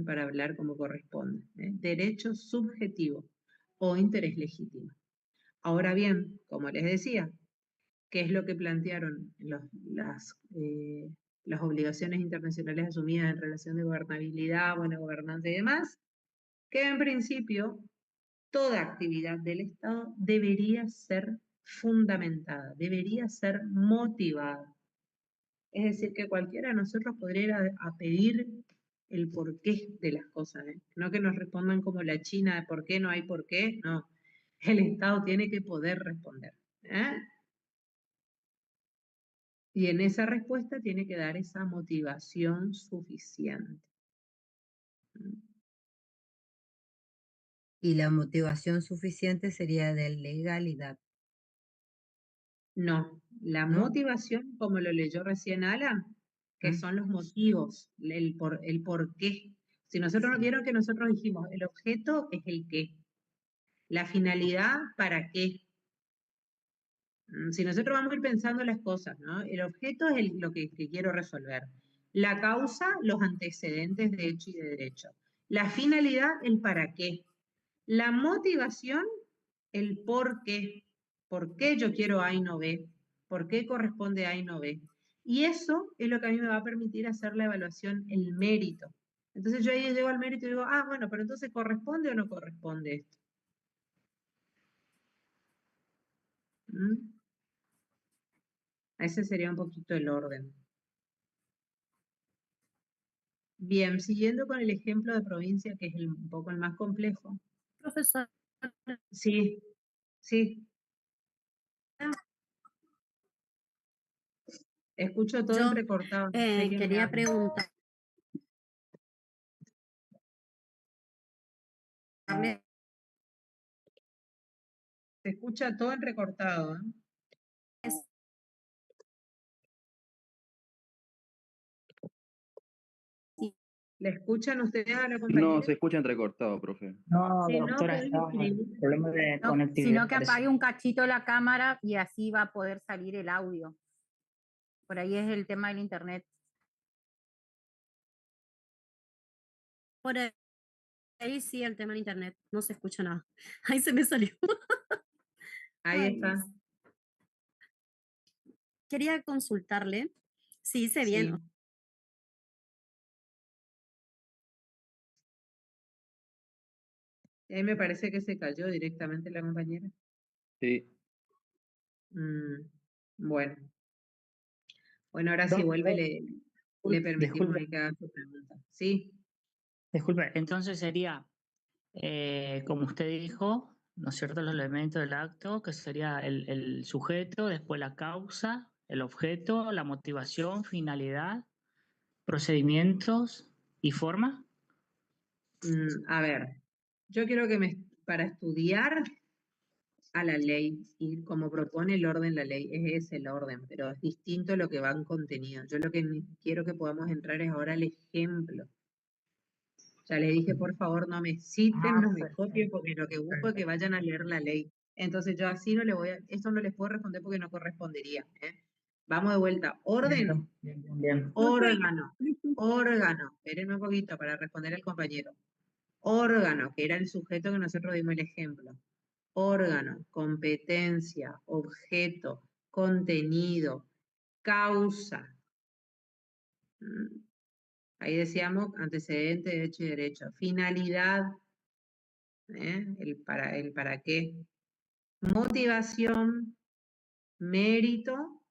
para hablar como corresponde, derecho subjetivo o interés legítimo. Ahora bien, como les decía, ¿qué es lo que plantearon las obligaciones internacionales asumidas en relación de gobernabilidad, buena gobernanza y demás? Que en principio toda actividad del Estado debería ser fundamentada, debería ser motivada. Es decir, que cualquiera de nosotros podría ir a pedir el porqué de las cosas, ¿eh? No que nos respondan como la China de por qué no hay por qué, no. El Estado tiene que poder responder, ¿eh? Y en esa respuesta tiene que dar esa motivación suficiente. Y la motivación suficiente sería de legalidad. No, la ¿no? motivación, como lo leyó recién Alan, que ¿Mm? son los motivos, el por qué. Si nosotros Sí. vieron que nosotros dijimos, el objeto es el qué, la finalidad, ¿para qué? Si nosotros vamos a ir pensando las cosas, ¿no? El objeto es lo que quiero resolver. La causa, los antecedentes de hecho y de derecho. La finalidad, el para qué. La motivación, el por qué. ¿Por qué yo quiero A y no B? ¿Por qué corresponde A y no B? Y eso es lo que a mí me va a permitir hacer la evaluación, el mérito. Entonces yo ahí llego al mérito y digo, ah, bueno, pero entonces ¿corresponde o no corresponde esto? ¿Mm? Ese sería un poquito el orden. Bien, siguiendo con el ejemplo de provincia, que es un poco el más complejo. Profesor, Sí, sí, escucho todo yo entrecortado. No sé quién me quería habla. preguntarle, Se escucha todo entrecortado, ¿eh? si ¿Le escuchan ustedes a la No, compañera? se escucha entrecortado, profe. No, Si no, doctora, pueden está escribir. problema de No, conectividad. sino que parece. apague un cachito la cámara y así va a poder salir el audio. Por ahí es el tema del internet. por ahí sí el tema de internet, no se escucha nada. Ahí se me salió. Ahí Ay, está. quería consultarle si hice Sí. bien. Ahí me parece que se cayó directamente la compañera. Sí. Bueno. Bueno, ahora si Doc, vuelve le permitimos disculpe, ahí que haga su pregunta. Sí, disculpe. Entonces sería, como usted dijo, ¿no es cierto?, los elementos del acto, que sería el sujeto, después la causa, el objeto, la motivación, finalidad, procedimientos y forma. a ver, yo quiero que para estudiar a la ley, y como propone el orden la ley, es ese el orden, pero es distinto lo que va en contenido. Yo lo que quiero que podamos entrar es ahora al ejemplo. Ya le dije, por favor, no me citen, no me copien, porque lo que busco es que vayan a leer la ley. Entonces yo así no le voy a, eso no les puedo responder porque no correspondería. ¿Eh? Vamos de vuelta. Orden, Bien. órgano, órgano. Espérenme un poquito para responder al compañero. Órgano, que era el sujeto que nosotros dimos el ejemplo. Órgano, competencia, objeto, contenido, causa. Ahí decíamos antecedente, hecho y derecho. Finalidad, el para qué. Motivación, mérito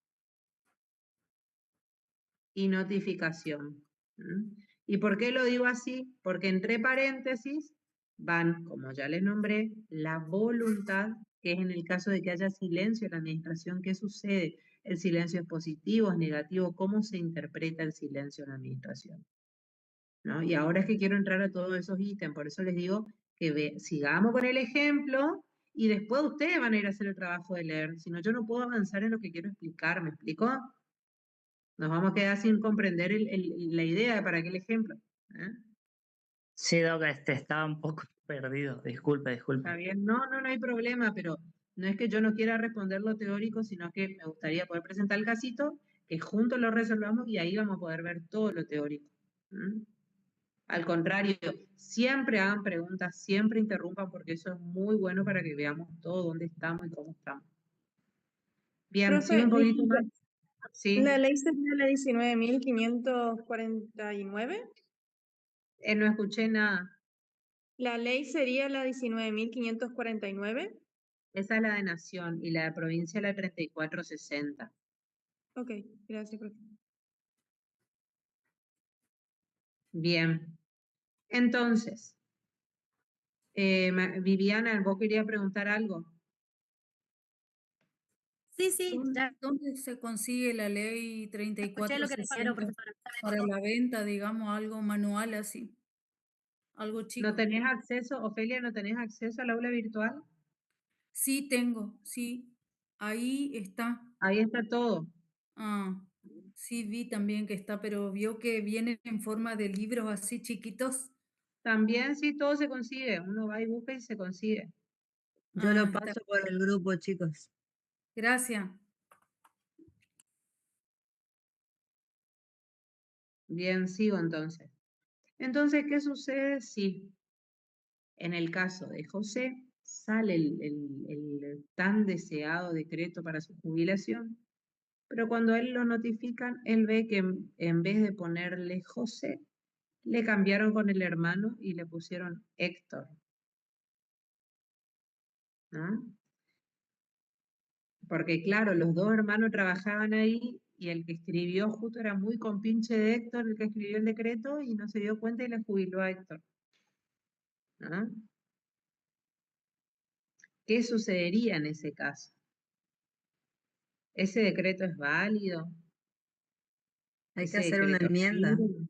y notificación. ¿Y por qué lo digo así? Porque entre paréntesis van, como ya les nombré, la voluntad, que es en el caso de que haya silencio en la administración, ¿qué sucede? El silencio es positivo, es negativo, ¿cómo se interpreta el silencio en la administración? ¿No? Y ahora es que quiero entrar a todos esos ítems, por eso les digo que sigamos con el ejemplo y después ustedes van a ir a hacer el trabajo de leer, si no yo no puedo avanzar en lo que quiero explicar, ¿me explico? Nos vamos a quedar sin comprender la idea de para qué el ejemplo. ¿Eh? Sí, Doc, estaba un poco perdido. Disculpe. ¿Está bien? No hay problema, pero no es que yo no quiera responder lo teórico, sino que me gustaría poder presentar el casito, que juntos lo resolvamos y ahí vamos a poder ver todo lo teórico. Al contrario, siempre hagan preguntas, siempre interrumpan, porque eso es muy bueno para que veamos todo dónde estamos y cómo estamos. Bien, sigue Profe, un poquito disculpe, más. Sí, ¿la ley sería la 19.549? no escuché nada. ¿La ley sería la 19.549? Esa es la de Nación y la de provincia la 3460. Ok, gracias, profe. Bien, entonces, Viviana, ¿vos querías preguntar algo? Sí, ya ¿Dónde se consigue la ley escuché lo que dijeron, 3460 profesora. para la venta, digamos, algo manual así, algo ¿No chico? tenés acceso, Ofelia, no tenés acceso al aula virtual? Sí tengo, sí. Ahí está. Ahí está todo. Ah, sí vi también que está, pero vio que viene en forma de libros así chiquitos. También sí, todo se consigue. Uno va y busca y se consigue. Yo Ah, lo está. paso por el grupo, chicos. Gracias. Bien, sigo entonces. Entonces, ¿qué sucede si en el caso de José sale el tan deseado decreto para su jubilación? Pero cuando a él lo notifican, él ve que en vez de ponerle José, le cambiaron con el hermano y le pusieron Héctor. ¿No? Porque claro, los dos hermanos trabajaban ahí y el que escribió justo era muy compinche de Héctor, el que escribió el decreto, y no se dio cuenta y le jubiló a Héctor. ¿No? ¿Qué sucedería en ese caso? ¿Ese decreto es válido? Hay que ¿Ese hacer una decreto es enmienda. firme?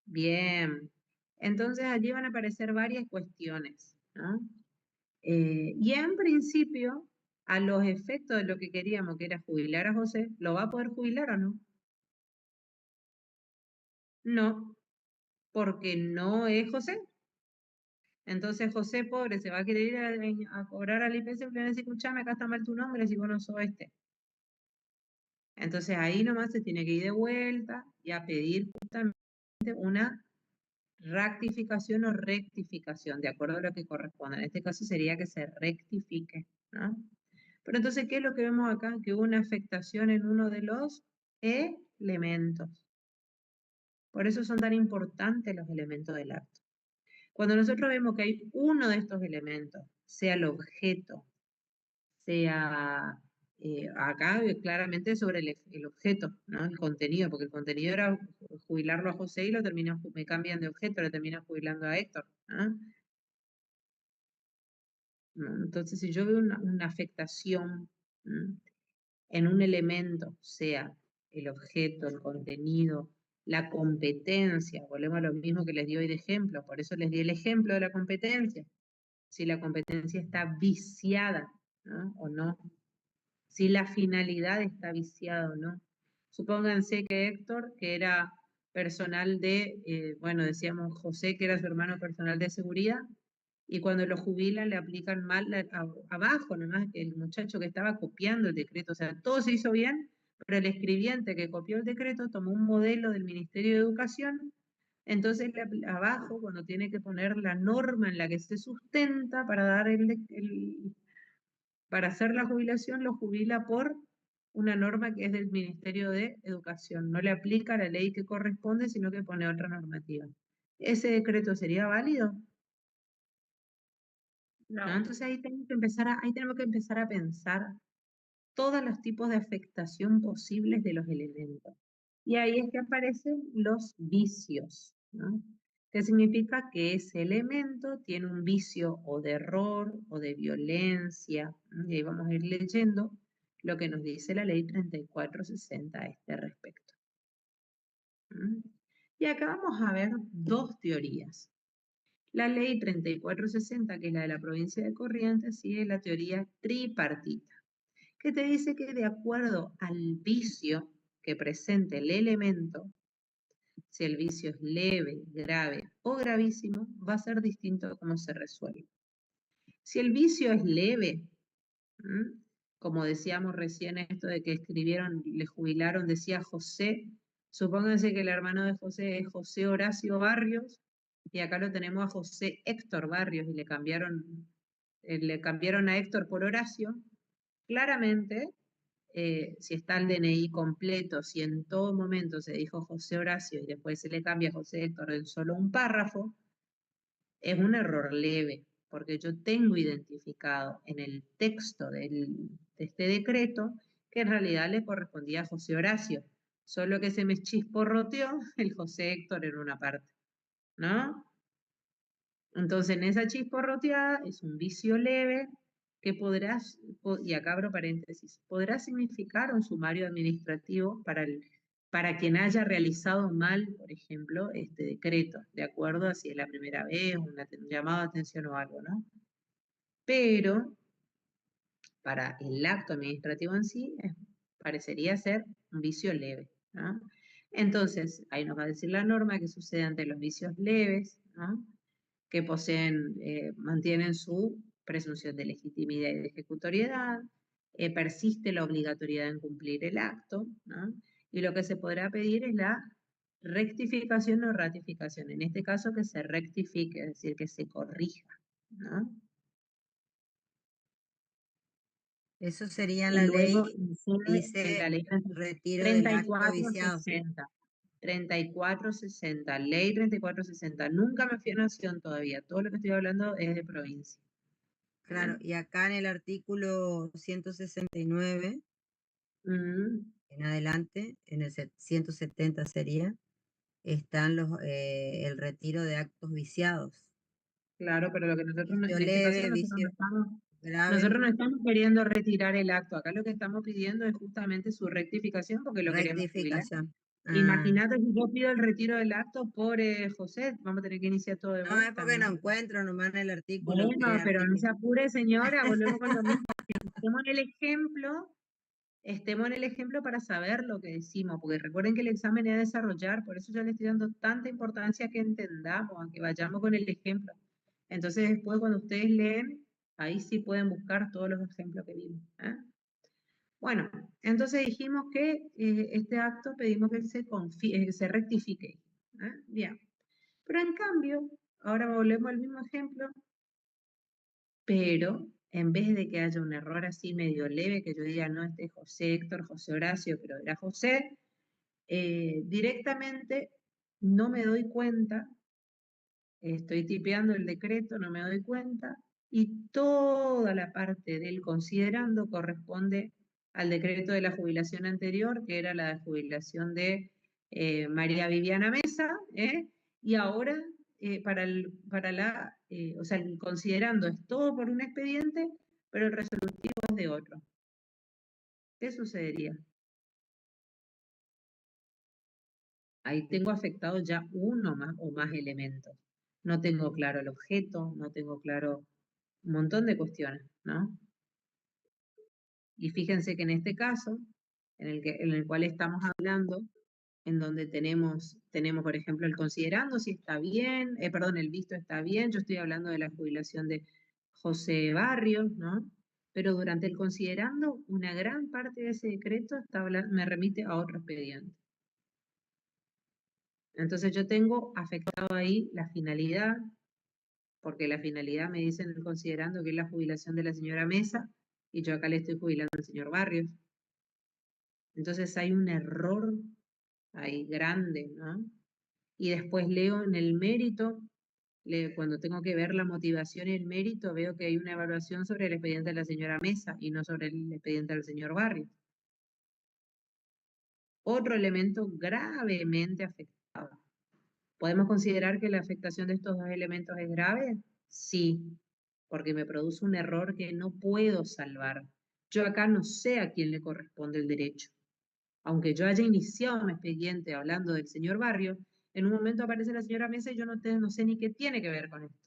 Bien. Entonces allí van a aparecer varias cuestiones, ¿no? Y en principio, a los efectos de lo que queríamos, que era jubilar a José, ¿lo va a poder jubilar o no? No, porque no es José. Entonces José, pobre, se va a querer ir a cobrar al IPS, y le va a decir, escuchame, acá está mal tu nombre, si vos no sos este. Entonces ahí nomás se tiene que ir de vuelta y a pedir justamente una rectificación o rectificación, de acuerdo a lo que corresponda. En este caso sería que se rectifique, ¿no? Pero entonces, ¿qué es lo que vemos acá? Que hubo una afectación en uno de los elementos. Por eso son tan importantes los elementos del acto. Cuando nosotros vemos que hay uno de estos elementos, sea el objeto, sea acá claramente sobre el objeto, ¿no? El contenido, porque el contenido era jubilarlo a José y me cambian de objeto, lo terminan jubilando a Héctor. ¿No? Entonces, si yo veo una afectación en un elemento, sea el objeto, el contenido, la competencia, volvemos a lo mismo que les di hoy de ejemplo, por eso les di el ejemplo de la competencia, si la competencia está viciada, ¿no? O no, si la finalidad está viciada o no. Supónganse que Héctor, que era personal de, bueno, decíamos José, que era su hermano personal de seguridad, y cuando lo jubilan le aplican mal abajo, nomás que el muchacho que estaba copiando el decreto, o sea, todo se hizo bien, pero el escribiente que copió el decreto tomó un modelo del Ministerio de Educación, entonces abajo, cuando tiene que poner la norma en la que se sustenta para dar para hacer la jubilación, lo jubila por una norma que es del Ministerio de Educación. No le aplica la ley que corresponde, sino que pone otra normativa. ¿Ese decreto sería válido? ¿No? Entonces ahí tenemos que empezar a pensar todos los tipos de afectación posibles de los elementos. Y ahí es que aparecen los vicios, ¿no? Que significa que ese elemento tiene un vicio o de error o de violencia. ¿No? Y ahí vamos a ir leyendo lo que nos dice la ley 3460 a este respecto. ¿No? Y acá vamos a ver dos teorías. La ley 3460, que es la de la provincia de Corrientes, sigue la teoría tripartita, que te dice que de acuerdo al vicio que presente el elemento, si el vicio es leve, grave o gravísimo, va a ser distinto cómo se resuelve. Si el vicio es leve, como decíamos recién esto de que escribieron, le jubilaron, decía José, supónganse que el hermano de José es José Horacio Barrios, y acá lo tenemos a José Héctor Barrios, y le cambiaron a Héctor por Horacio, claramente, si está el DNI completo, si en todo momento se dijo José Horacio y después se le cambia a José Héctor en solo un párrafo, es un error leve, porque yo tengo identificado en el texto de este decreto que en realidad le correspondía a José Horacio, solo que se me chisporroteó el José Héctor en una parte, ¿no? Entonces, en esa chisporroteada es un vicio leve que y acá abro paréntesis, podrá significar un sumario administrativo para quien haya realizado mal, por ejemplo, este decreto, de acuerdo a si es la primera vez, un llamado de atención o algo, ¿no? Pero, para el acto administrativo en sí, parecería ser un vicio leve, ¿no? Entonces, ahí nos va a decir la norma que sucede ante los vicios leves, ¿no? Que mantienen su presunción de legitimidad y de ejecutoriedad, persiste la obligatoriedad en cumplir el acto, ¿no? Y lo que se podrá pedir es la rectificación o ratificación. En este caso, que se rectifique, es decir, que se corrija, ¿no? Eso sería Y la luego ley, incide en la dice ley retiro del acto viciado. 3460. 3460, ley 3460. Nunca me fui a Nación todavía. Todo lo que estoy hablando es de provincia. Claro, y acá en el artículo 169, Mm, en adelante, en el 170 sería, están el retiro de actos viciados. claro, pero lo que nosotros, Vicio en este caso, leve, vicio grave. nosotros no estamos queriendo retirar el acto. Acá lo que estamos pidiendo es justamente su rectificación porque lo queremos jubilar. Rectificación. Imagínate si yo pido el retiro del acto por José, vamos a tener que iniciar todo de No, vuelta. es porque no encuentro nomás en el artículo. Bueno, pero no se apure, señora, volvemos con lo mismo. Estemos en el ejemplo para saber lo que decimos, porque recuerden que el examen es desarrollar, por eso yo le estoy dando tanta importancia a que entendamos, a que vayamos con el ejemplo. Entonces después cuando ustedes leen, ahí sí pueden buscar todos los ejemplos que vimos. Bueno, entonces dijimos que este acto pedimos que se rectifique. Bien, pero en cambio, ahora volvemos al mismo ejemplo, pero en vez de que haya un error así medio leve, que yo diga, no, este es José Héctor, José Horacio, pero era José, directamente no me doy cuenta, estoy tipeando el decreto, no me doy cuenta, y toda la parte del considerando corresponde al decreto de la jubilación anterior, que era la jubilación de María Viviana Mesa, y ahora o sea, el considerando es todo por un expediente, pero el resolutivo es de otro. ¿Qué sucedería? Ahí tengo afectado ya uno más o más elementos. No tengo claro el objeto, no tengo claro un montón de cuestiones, ¿no? Y fíjense que en este caso, en el cual estamos hablando, en donde tenemos, por ejemplo, el considerando si está bien, perdón, el visto está bien, yo estoy hablando de la jubilación de José Barrios, ¿no? Pero durante el considerando, una gran parte de ese decreto me remite a otro expediente. Entonces yo tengo afectado ahí la finalidad, porque la finalidad me dicen considerando que es la jubilación de la señora Mesa, y yo acá le estoy jubilando al señor Barrios. Entonces hay un error ahí grande, ¿no? Y después leo en el mérito, cuando tengo que ver la motivación y el mérito, veo que hay una evaluación sobre el expediente de la señora Mesa y no sobre el expediente del señor Barrios. Otro elemento gravemente afectado. ¿Podemos considerar que la afectación de estos dos elementos es grave? Sí, porque me produce un error que no puedo salvar. Yo acá no sé a quién le corresponde el derecho. Aunque yo haya iniciado mi expediente hablando del señor Barrio, en un momento aparece la señora Mesa y yo no sé ni qué tiene que ver con esto.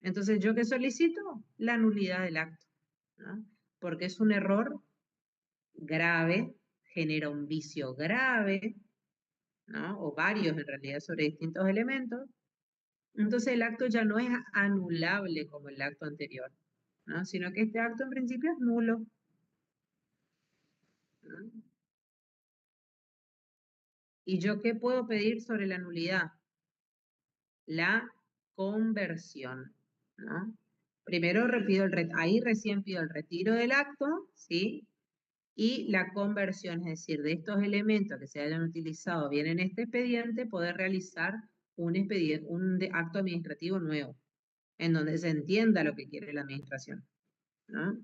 Entonces, ¿yo qué solicito? La nulidad del acto, ¿no? Porque es un error grave, genera un vicio grave, ¿no? O varios en realidad sobre distintos elementos. Entonces el acto ya no es anulable como el acto anterior, ¿no? Sino que este acto en principio es nulo, ¿no? ¿Y yo qué puedo pedir sobre la nulidad? La conversión, ¿no? Primero ahí recién pido el retiro del acto, ¿sí? Y la conversión, es decir, de estos elementos que se hayan utilizado bien en este expediente, poder realizar un acto administrativo nuevo, en donde se entienda lo que quiere la administración, ¿no?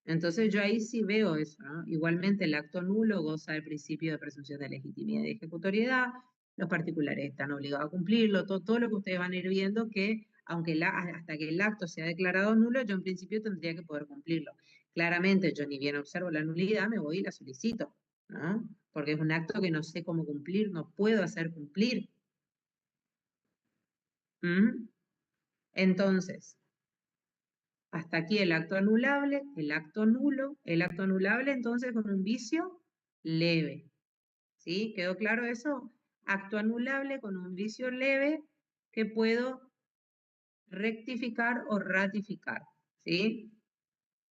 Entonces yo ahí sí veo eso, ¿no? Igualmente el acto nulo goza del principio de presunción de legitimidad y ejecutoriedad, los particulares están obligados a cumplirlo, todo lo que ustedes van a ir viendo que aunque hasta que el acto sea declarado nulo, yo en principio tendría que poder cumplirlo. Claramente yo ni bien observo la nulidad, me voy y la solicito, ¿no? Porque es un acto que no sé cómo cumplir, no puedo hacer cumplir. Entonces, Hasta aquí el acto anulable, el acto nulo, el acto anulable entonces con un vicio leve. ¿Sí? ¿Quedó claro eso? Acto anulable con un vicio leve que puedo rectificar o ratificar. ¿Sí?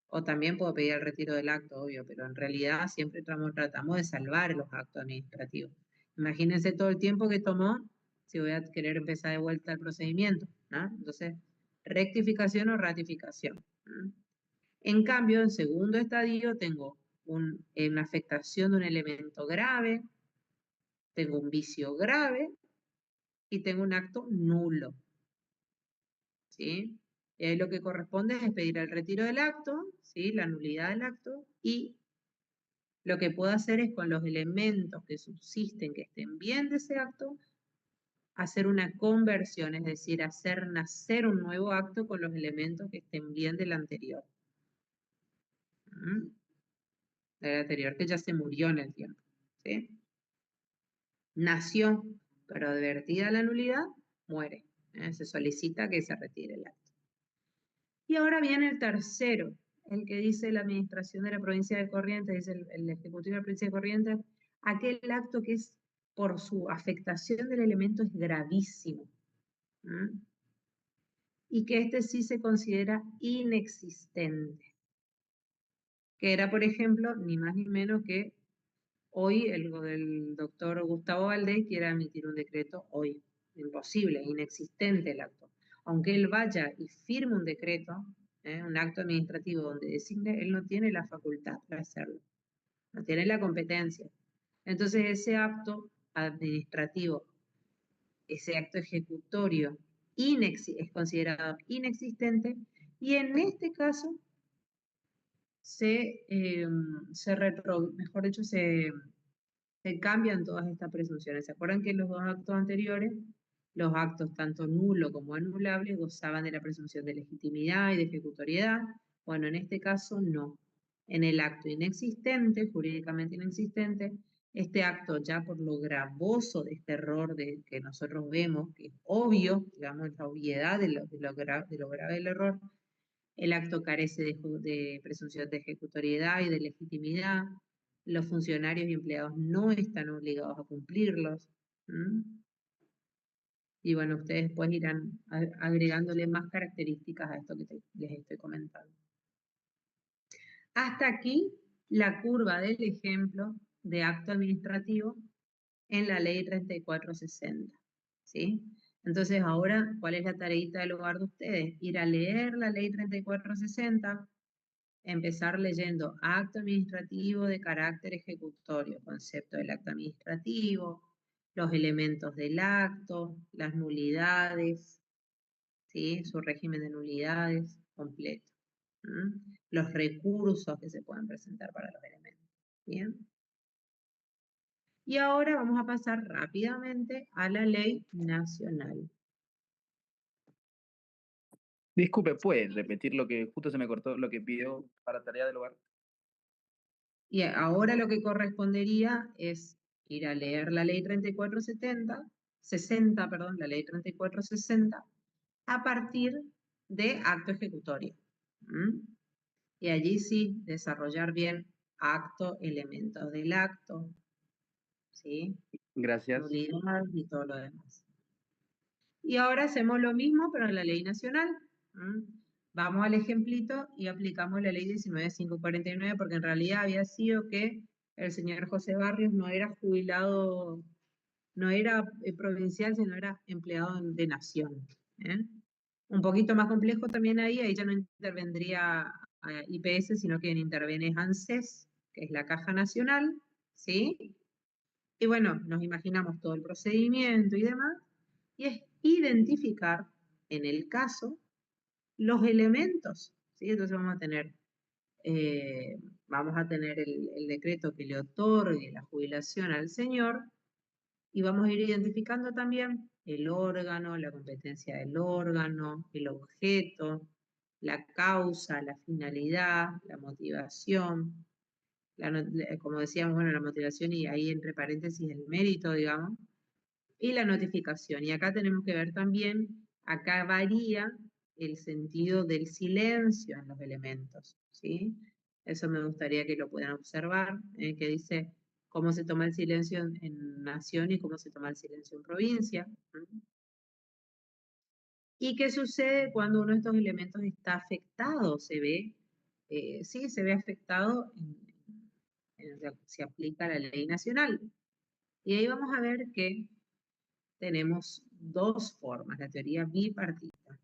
O también puedo pedir el retiro del acto, obvio, pero en realidad siempre tratamos de salvar los actos administrativos. Imagínense todo el tiempo que tomó si voy a querer empezar de vuelta el procedimiento, ¿no? Entonces, rectificación o ratificación. ¿Mm? En cambio, en segundo estadio tengo una afectación de un elemento grave, tengo un vicio grave y tengo un acto nulo. ¿Sí? Y ahí lo que corresponde es pedir el retiro del acto, ¿sí? La nulidad del acto, y lo que puedo hacer es con los elementos que subsisten, que estén bien de ese acto, hacer una conversión, es decir, hacer nacer un nuevo acto con los elementos que estén bien del anterior. ¿Mm? Del anterior que ya se murió en el tiempo. ¿Sí? Nació, pero advertida la nulidad, muere. Se solicita que se retire el acto. Y ahora viene el tercero, el que dice la administración de la provincia de Corrientes, dice el ejecutivo de la provincia de Corrientes, aquel acto que es por su afectación del elemento es gravísimo. ¿Mm? Y que este sí se considera inexistente. Que era, por ejemplo, ni más ni menos que hoy el doctor Gustavo Valdés quiera emitir un decreto hoy. Imposible, inexistente el acto. Aunque él vaya y firme un decreto, un acto administrativo donde designe, él no tiene la facultad para hacerlo. No tiene la competencia. Entonces ese acto administrativo, ese acto ejecutorio, es considerado inexistente y en este caso mejor dicho, se cambian todas estas presunciones. ¿Se acuerdan que en los dos actos anteriores, los actos tanto nulo como anulable gozaban de la presunción de legitimidad y de ejecutoriedad? Bueno, en este caso no. En el acto inexistente, jurídicamente inexistente, este acto ya por lo gravoso de este error que nosotros vemos, que es obvio, digamos, la obviedad de lo grave del error, el acto carece de presunción de ejecutoriedad y de legitimidad. Los funcionarios y empleados no están obligados a cumplirlos. ¿Mm? Y bueno, ustedes después irán agregándole más características a esto que les estoy comentando. Hasta aquí la curva del ejemplo de acto administrativo en la ley 3460. ¿Sí? Entonces ahora, ¿cuál es la tareita del hogar de ustedes? Ir a leer la ley 3460, empezar leyendo acto administrativo de carácter ejecutorio, concepto del acto administrativo, los elementos del acto, las nulidades, ¿sí? Su régimen de nulidades completo, los recursos que se pueden presentar para los elementos. ¿Bien? Y ahora vamos a pasar rápidamente a la ley nacional. Disculpe, ¿puede repetir lo que justo se me cortó, lo que pidió para tarea del hogar? Y ahora lo que correspondería es ir a leer la ley 60, perdón, la ley 3460, a partir de acto ejecutorio. Y allí sí, desarrollar bien acto, elementos del acto, ¿sí? Gracias. Nulidad y todo lo demás. Y ahora hacemos lo mismo, pero en la ley nacional. Vamos al ejemplito y aplicamos la ley 19.549, porque en realidad había sido que el señor José Barrios no era jubilado, no era provincial, sino era empleado de nación. Un poquito más complejo también ahí ya no intervendría IPS, sino que interviene ANSES, que es la Caja Nacional, ¿sí? Y bueno, nos imaginamos todo el procedimiento y demás, y es identificar, en el caso, los elementos, ¿sí? Entonces vamos a tener el decreto que le otorgue la jubilación al señor, y vamos a ir identificando también el órgano, la competencia del órgano, el objeto, la causa, la finalidad, la motivación, como decíamos, bueno, la motivación y ahí entre paréntesis el mérito, digamos, y la notificación. Y acá tenemos que ver también, acá varía el sentido del silencio en los elementos, ¿sí? Eso me gustaría que lo puedan observar, que dice cómo se toma el silencio en nación y cómo se toma el silencio en provincia. ¿Y qué sucede cuando uno de estos elementos está afectado? Se ve, sí, se ve afectado, se aplica la ley nacional. Y ahí vamos a ver que tenemos dos formas, la teoría bipartita.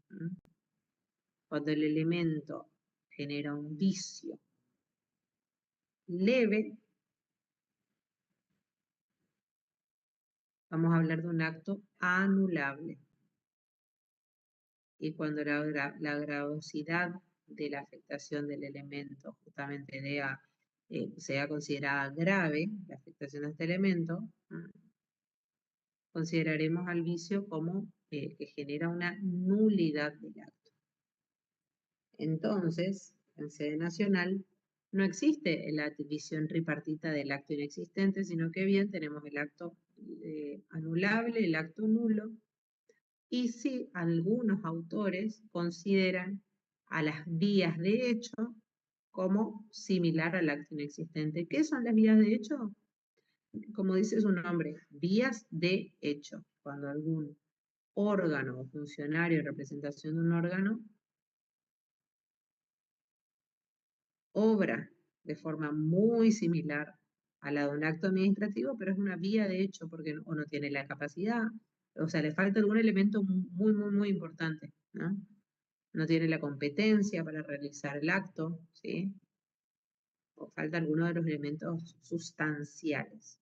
Cuando el elemento genera un vicio leve, vamos a hablar de un acto anulable. Y cuando la gravosidad de la afectación del elemento justamente sea considerada grave, la afectación de este elemento, consideraremos al vicio como que genera una nulidad del acto. Entonces, en sede nacional, no existe la división tripartita del acto inexistente, sino que bien tenemos el acto anulable, el acto nulo, y sí, algunos autores consideran a las vías de hecho como similar al acto inexistente. ¿Qué son las vías de hecho? Como dice su nombre, vías de hecho. Cuando algún órgano o funcionario en representación de un órgano obra de forma muy similar a la de un acto administrativo, pero es una vía de hecho porque o no tiene la capacidad, o sea, le falta algún elemento muy importante, ¿no? No tiene la competencia para realizar el acto, ¿sí? O falta alguno de los elementos sustanciales.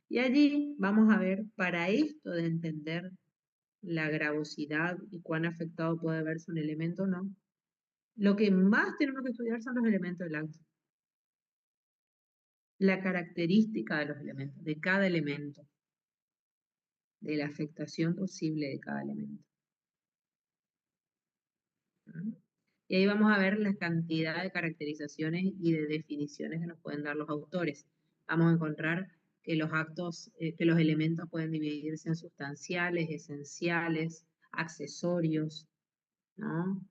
Y allí vamos a ver, para esto de entender la gravosidad y cuán afectado puede verse un elemento o no, lo que más tenemos que estudiar son los elementos del acto. La característica de los elementos, de cada elemento, de la afectación posible de cada elemento. Y ahí vamos a ver la cantidad de caracterizaciones y de definiciones que nos pueden dar los autores. Vamos a encontrar que los actos, que los elementos pueden dividirse en sustanciales, esenciales, accesorios, ¿no?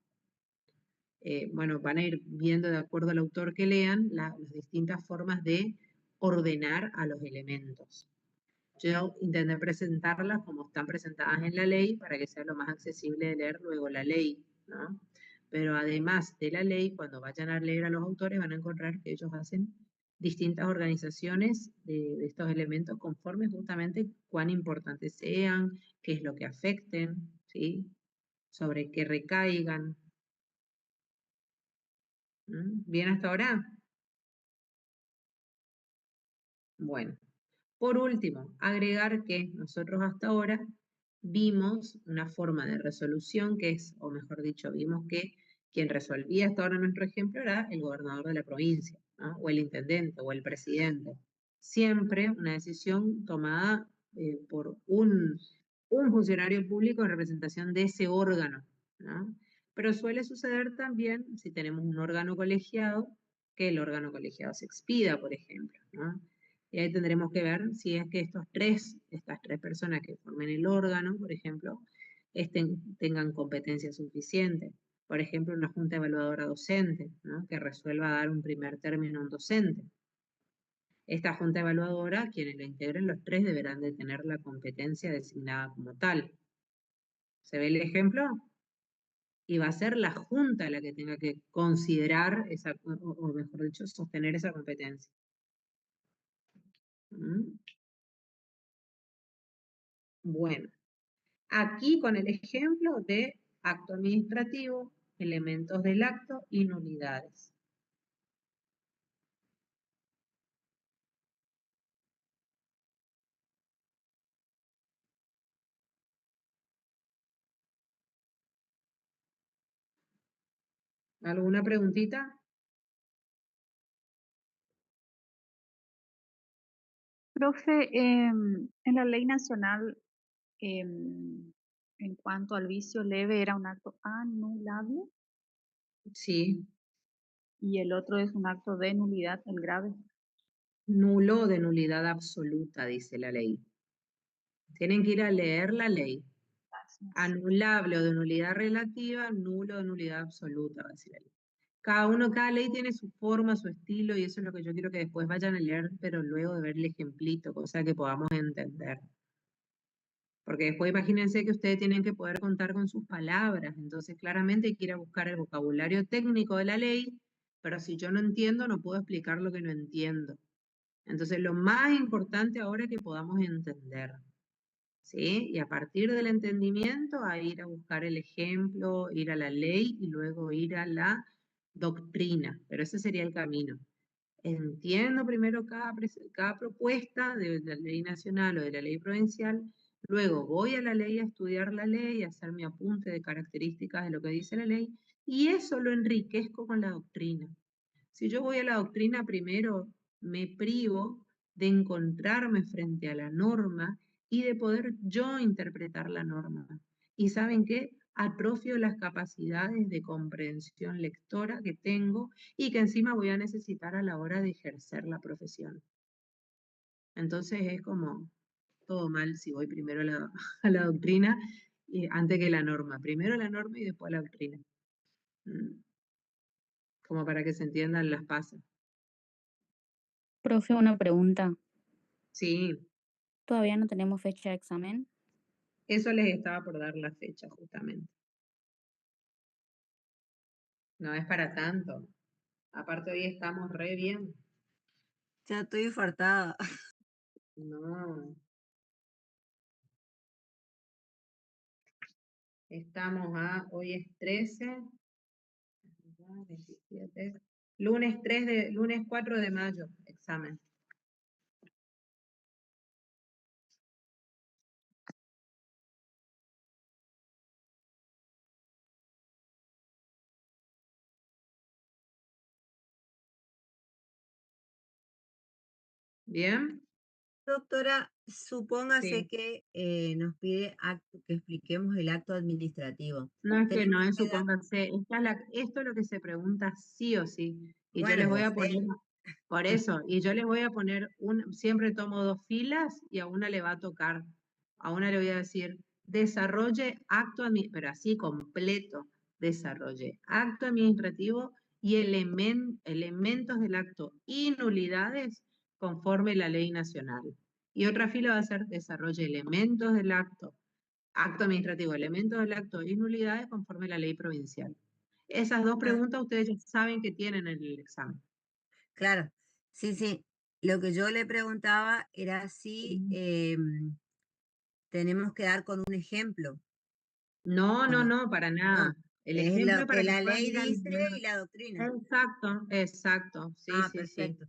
Bueno, van a ir viendo de acuerdo al autor que lean las distintas formas de ordenar a los elementos. Yo intenté presentarlas como están presentadas en la ley para que sea lo más accesible de leer luego la ley, ¿no? Pero además de la ley, cuando vayan a leer a los autores van a encontrar que ellos hacen distintas organizaciones de estos elementos conforme justamente cuán importantes sean, qué es lo que afecten, ¿sí? Sobre qué recaigan. ¿Bien hasta ahora? Bueno. Por último, agregar que nosotros hasta ahora vimos una forma de resolución que es, o mejor dicho, vimos que quien resolvía hasta ahora nuestro ejemplo era el gobernador de la provincia, ¿no? O el intendente, o el presidente. Siempre una decisión tomada por un funcionario público en representación de ese órgano, ¿no? Pero suele suceder también, si tenemos un órgano colegiado, que el órgano colegiado se expida, por ejemplo, ¿no? Y ahí tendremos que ver si es que estas tres personas que formen el órgano, por ejemplo, tengan competencia suficiente. Por ejemplo, una junta evaluadora docente, ¿no? Que resuelva dar un primer término a un docente. Esta junta evaluadora, quienes la integren los tres, deberán de tener la competencia designada como tal. ¿Se ve el ejemplo? Y va a ser la junta la que tenga que considerar esa, o mejor dicho, sostener esa competencia. Bueno, aquí con el ejemplo de acto administrativo, elementos del acto y nulidades. ¿Alguna preguntita? Profe, en la ley nacional, en cuanto al vicio leve, era un acto anulable Sí. y el otro es un acto de nulidad, el grave. Nulo o de nulidad absoluta, dice la ley. Tienen que ir a leer la ley. Anulable o de nulidad relativa, nulo o de nulidad absoluta, va a decir ahí. Cada ley tiene su forma, su estilo, y eso es lo que yo quiero que después vayan a leer, pero luego de ver el ejemplito, cosa que podamos entender. Porque después imagínense que ustedes tienen que poder contar con sus palabras, entonces claramente hay que ir a buscar el vocabulario técnico de la ley, pero si yo no entiendo, no puedo explicar lo que no entiendo. Entonces lo más importante ahora es que podamos entender, ¿sí? Y a partir del entendimiento, a ir a buscar el ejemplo, ir a la ley y luego ir a la doctrina, pero ese sería el camino. Entiendo primero cada propuesta de la ley nacional o de la ley provincial, luego voy a la ley a estudiar la ley, a hacer mi apunte de características de lo que dice la ley, y eso lo enriquezco con la doctrina. Si yo voy a la doctrina primero, me privo de encontrarme frente a la norma y de poder yo interpretar la norma. ¿Y saben qué? Atrofio las capacidades de comprensión lectora que tengo y que encima voy a necesitar a la hora de ejercer la profesión. Entonces es como todo mal si voy primero a la doctrina antes que la norma. Primero la norma y después la doctrina. Como para que se entiendan las pasas. Profe, una pregunta. Sí, ¿Todavía no tenemos fecha de examen? eso les estaba por dar la fecha justamente. No es para tanto. Aparte hoy estamos re bien. Ya estoy infartada. No. Estamos hoy es 13, 17, lunes 4 de mayo, examen. ¿Bien? Doctora, supóngase Sí. que nos pide que expliquemos el acto administrativo. No es que no Tenemos es, que dar, supóngase, esto es lo que se pregunta sí o sí. Y yo bueno, les voy ya a poner, sé. por eso, y yo les voy a poner, siempre tomo 2 filas y a una le va a tocar, a una le voy a decir, desarrolle acto administrativo, pero así completo, desarrolle acto administrativo y elementos del acto y nulidades conforme la ley nacional. Y otra fila va a ser desarrolle elementos del acto administrativo, elementos del acto y nulidades conforme la ley provincial. Esas dos preguntas ustedes ya saben que tienen en el examen. Claro, sí. Lo que yo le preguntaba era si tenemos que dar con un ejemplo. No, para nada. El Es ejemplo lo para que que la puedan ley ir a dice leer. y la doctrina. Exacto. Sí. Perfecto.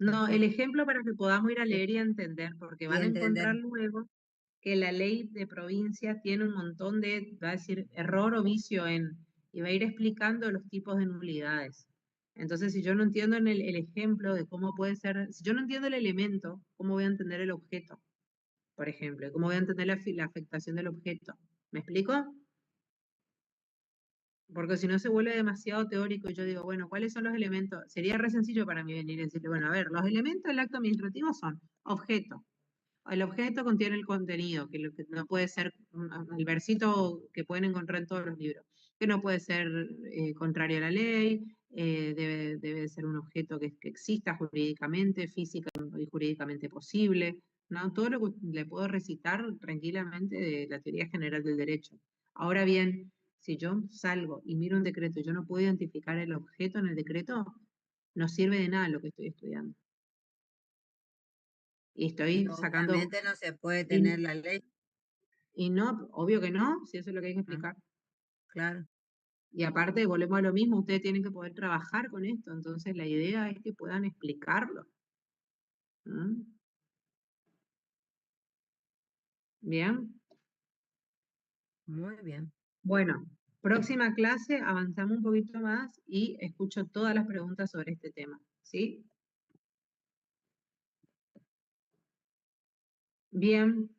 No, el Perfecto. ejemplo para que podamos ir a leer y a entender, porque van a encontrar luego que la ley de provincia tiene un montón de, va a decir, error o vicio y va a ir explicando los tipos de nulidades. Entonces, si yo no entiendo en el ejemplo de cómo puede ser, si yo no entiendo el elemento, ¿cómo voy a entender el objeto? Por ejemplo, ¿cómo voy a entender la afectación del objeto? ¿Me explico? Porque si no se vuelve demasiado teórico y yo digo, bueno, ¿cuáles son los elementos? Sería re sencillo para mí venir y decirle, bueno, a ver, los elementos del acto administrativo son objeto. El objeto contiene el contenido, que no puede ser el versito que pueden encontrar en todos los libros, que no puede ser contrario a la ley, debe ser un objeto que exista jurídicamente, física y jurídicamente posible, ¿no? Todo lo que le puedo recitar tranquilamente de la teoría general del derecho. Ahora bien, si yo salgo y miro un decreto y yo no puedo identificar el objeto en el decreto, no sirve de nada lo que estoy estudiando. Y estoy sacando... Obviamente no se puede tener la ley. Y no, obvio que no, si eso es lo que hay que explicar. Claro. Y aparte, volvemos a lo mismo, ustedes tienen que poder trabajar con esto, entonces la idea es que puedan explicarlo. ¿Bien? Muy bien. Bueno, próxima clase avanzamos un poquito más y escucho todas las preguntas sobre este tema, ¿sí? Bien,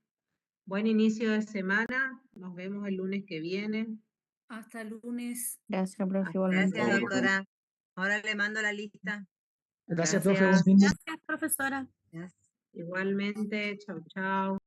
buen inicio de semana, nos vemos el lunes que viene. Hasta el lunes. Gracias, profe, Hasta igualmente. Gracias, luego. doctora. Ahora le mando la lista. Gracias, profe. Buen fin de Gracias, profesora. Gracias. Igualmente, chau.